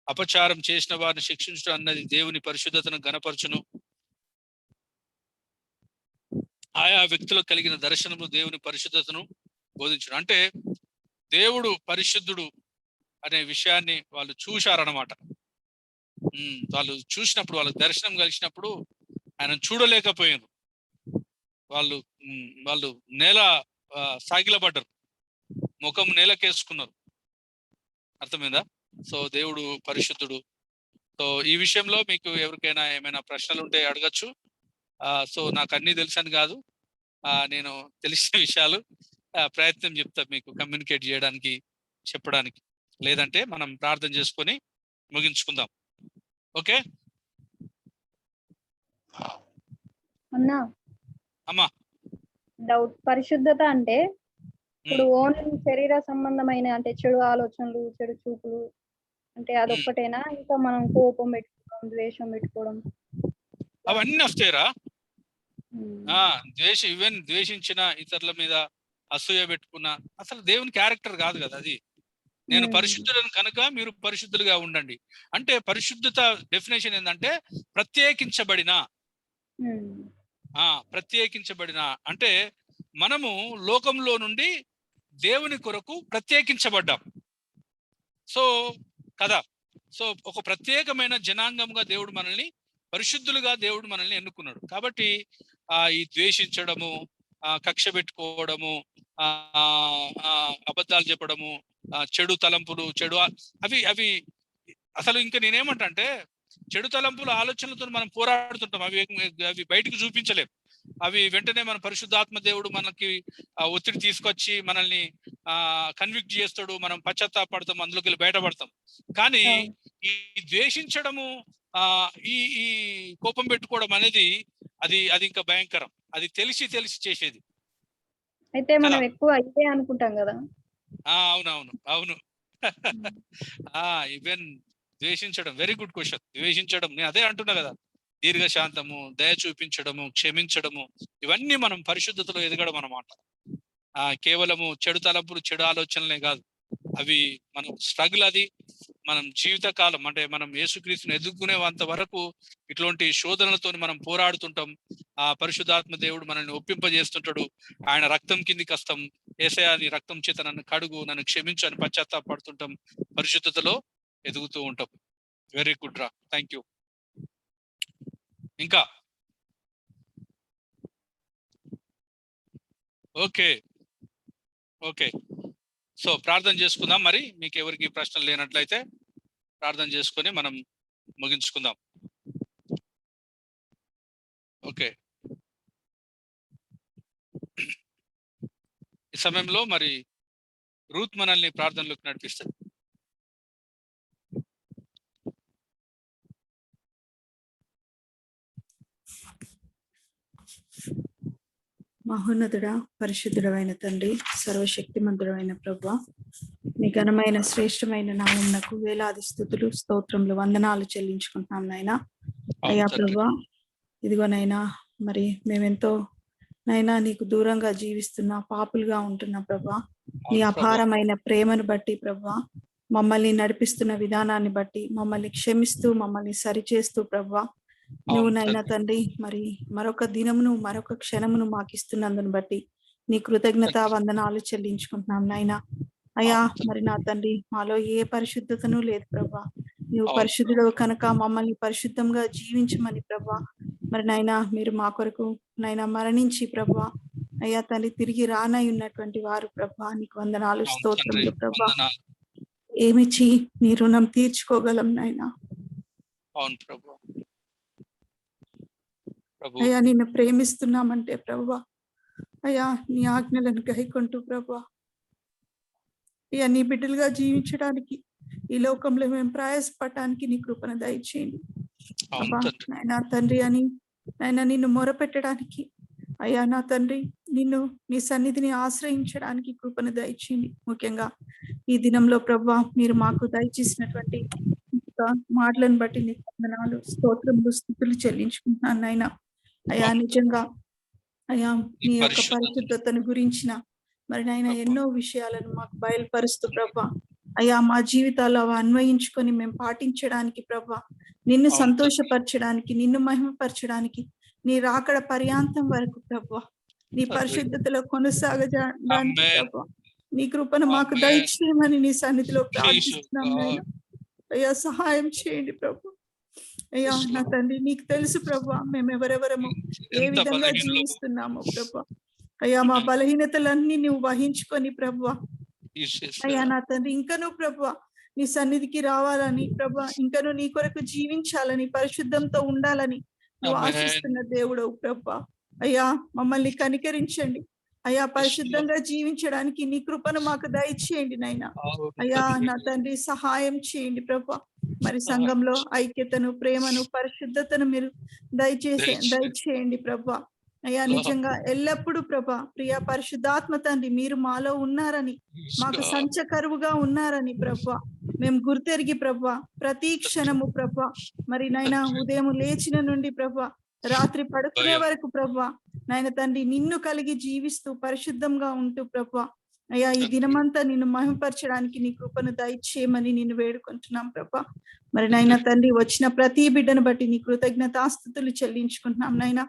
అపచారం చేసిన వారిని శిక్షించడం అన్నది దేవుని పరిశుద్ధతను గణపరచును, ఆయా వ్యక్తులకు కలిగిన దర్శనము దేవుని పరిశుద్ధతను బోధించడం. అంటే దేవుడు పరిశుద్ధుడు అనే విషయాన్ని వాళ్ళు చూశారన్నమాట. వాళ్ళు చూసినప్పుడు, వాళ్ళకి దర్శనం కలిసినప్పుడు ఆయన చూడలేకపోయారు. వాళ్ళు నేల సాగిలబడ్డారు, ముఖం నేలకేసుకున్నారు. అర్థమైందా? సో దేవుడు పరిశుద్ధుడు. సో ఈ విషయంలో మీకు ఎవరికైనా ఏమైనా ప్రశ్నలు ఉంటే అడగచ్చు. సో నాకు అన్ని తెలుసని కాదు, నేను తెలిసిన విషయాలు ప్రయత్నం చెప్తా మీకు కమ్యూనికేట్ చేయడానికి, చెప్పడానికి. లేదంటే మనం ప్రార్థన చేసుకొని ముగించుకుందాం. ఓకే. అన్నా అమ్మా. డౌట్. పరిశుద్ధత అంటే ఇప్పుడు ఓన్లీ శరీర సంబంధమైన అంటే చెడు ఆలోచనలు, చెడు చూపులు అంటే అదొక్కటేనా? ఇంకా మనం కోపం పెట్టుకోవడం, ద్వేషం పెట్టుకోవడం అవన్నీ వస్తాయిరా. ఉమ్. ఈవెన్ ద్వేషించిన ఇతరుల మీద అసూయ పెట్టుకున్న అసలు దేవుని క్యారెక్టర్ కాదు కదా అది. నేను పరిశుద్ధులను కనుక మీరు పరిశుద్ధులుగా ఉండండి అంటే పరిశుద్ధత డెఫినేషన్ ఏంటంటే ప్రత్యేకించబడిన. ప్రత్యేకించబడిన అంటే మనము లోకంలో నుండి దేవుని కొరకు ప్రత్యేకించబడ్డాం. సో కదా, సో ఒక ప్రత్యేకమైన జనాంగంగా దేవుడు మనల్ని, పరిశుద్ధులుగా దేవుడు మనల్ని ఎన్నుకున్నాడు. కాబట్టి ఈ ద్వేషించడము, కక్ష పెట్టుకోవడము, అబద్ధాలు చెప్పడము, చెడు తలంపులు, అవి అవి అసలు ఇంకా నేనేమంటా అంటే చెడు తలంపుల ఆలోచనలతో మనం పోరాడుతుంటాం. అవి బయటకు చూపించలేం. అవి వెంటనే మన పరిశుద్ధాత్మ దేవుడు మనకి ఒత్తిడి తీసుకొచ్చి మనల్ని కన్విక్ట్ చేస్తాడు. మనం పశ్చాత్తాపడతాం, అందులోకి వెళ్ళి బయటపడతాం. కానీ ఈ ద్వేషించడము, ఈ కోపం పెట్టుకోవడం అనేది అది ఇంకా భయంకరం. అది తెలిసి చేసేది. అయితే మనం ఎక్కువ ఇదే అనుకుంటాం కదా. అవును. ఈవెన్ ద్వేషించడం, వెరీ గుడ్ క్వశ్చన్. ద్వేషించడం, నేను అదే అంటున్నా కదా, దీర్ఘశాంతము, దయ చూపించడము, క్షమించడము, ఇవన్నీ మనం పరిశుద్ధతలో ఎదగడం అన్నమాట. కేవలము చెడు తలంపులు, చెడు ఆలోచనలే కాదు, అవి మనం స్ట్రగుల్. అది మనం జీవితకాలం అంటే మనం యేసుక్రీస్తుని ఎదుర్కొనేంత వరకు ఇట్లాంటి శోధనలతో మనం పోరాడుతుంటాం. ఆ పరిశుద్ధాత్మ దేవుడు మనల్ని ఒప్పింపజేస్తుంటాడు. ఆయన రక్తం కిందికి వస్తాం, యేసయ్యా నీ రక్తం చేత నన్ను కడుగు, నన్ను క్షమించు అని పశ్చాత్తాపడుతుంటాం. పరిశుద్ధతలో ఎదుగుతూ ఉంటాం. వెరీ గుడ్ రా, థ్యాంక్ యూ. ఇంకా ఓకే. సో ప్రార్థన చేసుకుందాం. మరి మీకు ఎవరికి ప్రశ్నలు లేనట్లయితే ప్రార్థన చేసుకొని మనం ముగించుకుందాం. ఓకే, ఈ సమయంలో మరి రూత్ మనల్ని ప్రార్థనలోకి నడిపిస్తుంది. మహోన్నతుడా, పరిశుద్ధుడమైన తండ్రి, సర్వశక్తిమంతుడమైన ప్రభువా, మీ ఘనమైన శ్రేష్టమైన నామమునకు వేలాది స్తుతులు, స్తోత్రములు, వందనాలు చెల్లించుకుంటున్నాం నాయనా. అయ్యా ప్రభువా, ఇదిగోనైనా మరి మేమెంతో నైనా నీకు దూరంగా జీవిస్తున్నా, పాపులుగా ఉంటున్నా ప్రభువా, నీ అపారమైన ప్రేమను బట్టి ప్రభువా, మమ్మల్ని నడిపిస్తున్న విధానాన్ని బట్టి మమ్మల్ని క్షమిస్తూ, మమ్మల్ని సరిచేస్తూ ప్రభువా, నువ్వు నైనా తండ్రి మరి మరొక దినమును, మరొక క్షణమును మాకు ఇస్తున్నందును బట్టి నీ కృతజ్ఞత వందనాలు చెల్లించుకుంటున్నాం నాయనా. అయ్యా మరి నా తండ్రి, మాలో ఏ పరిశుద్ధతను లేదు ప్రభా. నువ్వు పరిశుద్ధుడు కనుక మమ్మల్ని పరిశుద్ధంగా జీవించమని ప్రభా మరి నైనా మీరు మా కొరకు నైనా మరణించి ప్రభా, అయ్యా తండ్రి తిరిగి రానై ఉన్నటువంటి వారు ప్రభా, నీకు వందనాలు, స్తోత్రములు ప్రభా. ఏమిచ్చి నీ రుణం తీర్చుకోగలం నాయనా. అయ్యా నిన్ను ప్రేమిస్తున్నామంటే ప్రభా, అయ్యా నీ ఆజ్ఞలను గైకొంటూ ప్రభా, అయ్యా నీ బిడ్డలుగా జీవించడానికి ఈ లోకంలో మేము ప్రయాసపడటానికి నీ కృపను దయచేయండి అబ్బా. నాయనా తండ్రి అని నాయనా నిన్ను మొరపెట్టడానికి, అయ్యా నా తండ్రి నిన్ను నీ సన్నిధిని ఆశ్రయించడానికి కృపను దయచేయండి. ముఖ్యంగా ఈ దినంలో ప్రభా మీరు మాకు దయచేసినటువంటి మాటలను బట్టి నీ వందనాలు, స్తోత్రములు, స్తుతులు చెల్లించుకుంటున్నాను నాయనా. అయ్యా నిజంగా అయ్యా నీ యొక్క పరిశుద్ధతను గురించిన మరి నాయన ఎన్నో విషయాలను మాకు బయలుపరుస్తూ ప్రభా, అయ్యా మా జీవితాల్లో అవి అన్వయించుకొని మేము పాటించడానికి ప్రభా, నిన్ను సంతోషపరచడానికి, నిన్ను మహిమపరచడానికి, నీ రాకడ పర్యాంతం వరకు ప్రభా నీ పరిశుద్ధతలో కొనసాగడానికి ప్రభా నీ కృపను మాకు దయచేయమని నీ సన్నిధిలో ప్రార్థిస్తున్నాం నాయనా. అయ్యా సహాయం చేయండి ప్రభు. అయ్యా నా తండ్రి నీకు తెలుసు ప్రభా మేము ఎవరెవరము ఏ విధంగా జీవిస్తున్నామో ప్రభా. అయ్యా మా బలహీనతలన్నీ నువ్వు వహించుకొని ప్రభా, అయ్యా నా తండ్రి ఇంకనూ ప్రభా నీ సన్నిధికి రావాలని ప్రభా, ఇంకనూ నీ కొరకు జీవించాలని, పరిశుద్ధంతో ఉండాలని నువ్వు ఆశిస్తున్న దేవుడవు ప్రభా. అయ్యా మమ్మల్ని కనికరించండి, అయ్యా పరిశుద్ధంగా జీవించడానికి నీ కృపను మాకు దయచేయండి నాయన. అయ్యా నా తండ్రి సహాయం చేయండి ప్రభా. మరి సంఘంలో ఐక్యతను, ప్రేమను, పరిశుద్ధతను మీరు దయచేయండి ప్రభా. అయ్యా నిజంగా ఎల్లప్పుడూ ప్రభా ప్రియ పరిశుద్ధాత్మ తండ్రి మీరు మాలో ఉన్నారని, మాకు సంచకరువుగా ఉన్నారని ప్రభా మేము గుర్తెరిగి ప్రభా ప్రతి క్షణము ప్రభా మరి నాయన ఉదయం లేచిన నుండి ప్రభా రాత్రి పడుకునే వరకు ప్రభా నాయన తండ్రి నిన్ను కలిగి జీవిస్తూ పరిశుద్ధంగా ఉంటూ ప్రభా అయ్యా ఈ దినమంతా నిన్ను మహిమపరచడానికి నీ కృపను దయచేయమని నిన్ను వేడుకుంటున్నాం ప్రభా. మరి నాయన తండ్రి వచ్చిన ప్రతి బిడ్డను బట్టి నీ కృతజ్ఞతాస్తుతులు చెల్లించుకుంటున్నాం నాయన.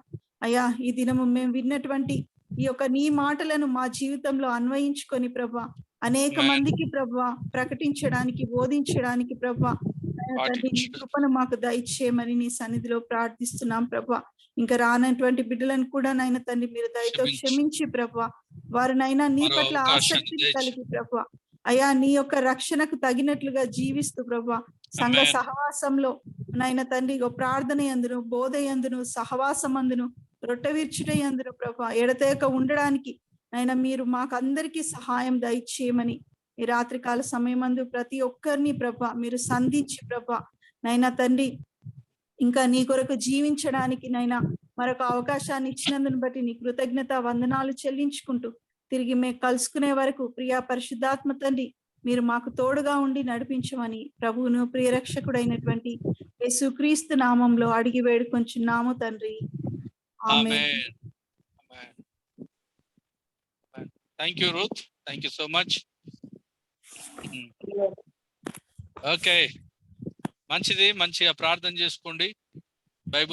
అయ్యా ఈ దినము మేము విన్నటువంటి ఈ యొక్క నీ మాటలను మా జీవితంలో అన్వయించుకొని ప్రభా అనేక మందికి ప్రభా ప్రకటించడానికి, బోధించడానికి ప్రభా తండ్రి నీ కృపను మాకు దయచేయమని నీ సన్నిధిలో ప్రార్థిస్తున్నాం ప్రభా. ఇంకా రానటువంటి బిడ్డలను కూడా నాయన తండ్రి మీరు దయతో క్షమించి ప్రభా వారినైనా నీ పట్ల ఆసక్తిని కలిగి ప్రభా అయ్యా నీ యొక్క రక్షణకు తగినట్లుగా జీవిస్తూ ప్రభా సంఘ సహవాసంలో నాయన తండ్రి ప్రార్థన యందును, బోధ యందును, సహవాసం అందును, రొట్టె విర్చుట యందును ప్రభా ఎడతెగక ఉండడానికి నాయన మీరు మాకందరికీ సహాయం దయచేయమని ఈ రాత్రికాల సమయమందు ప్రతి ఒక్కరిని ప్రభా మీరు సంధించి ప్రభా నైనా తండ్రి ఇంకా నీ కొరకు జీవించడానికి నైనా మరొక అవకాశాన్ని ఇచ్చినందుని బట్టి నీ కృతజ్ఞత వందనాలు చెల్లించుకుంటూ తిరిగి మేము కలుసుకునే వరకు ప్రియా పరిశుద్ధాత్మ తండ్రి మీరు మాకు తోడుగా ఉండి నడిపించమని ప్రభువును ప్రియరక్షకుడైనటువంటి యేసుక్రీస్తు నామంలో అడిగి వేడుకొంచున్నాము తండ్రి. Amen. Thank you Ruth, thank you so much. Okay, మంచిది, మంచిగా ప్రార్థన చేసుకోండి.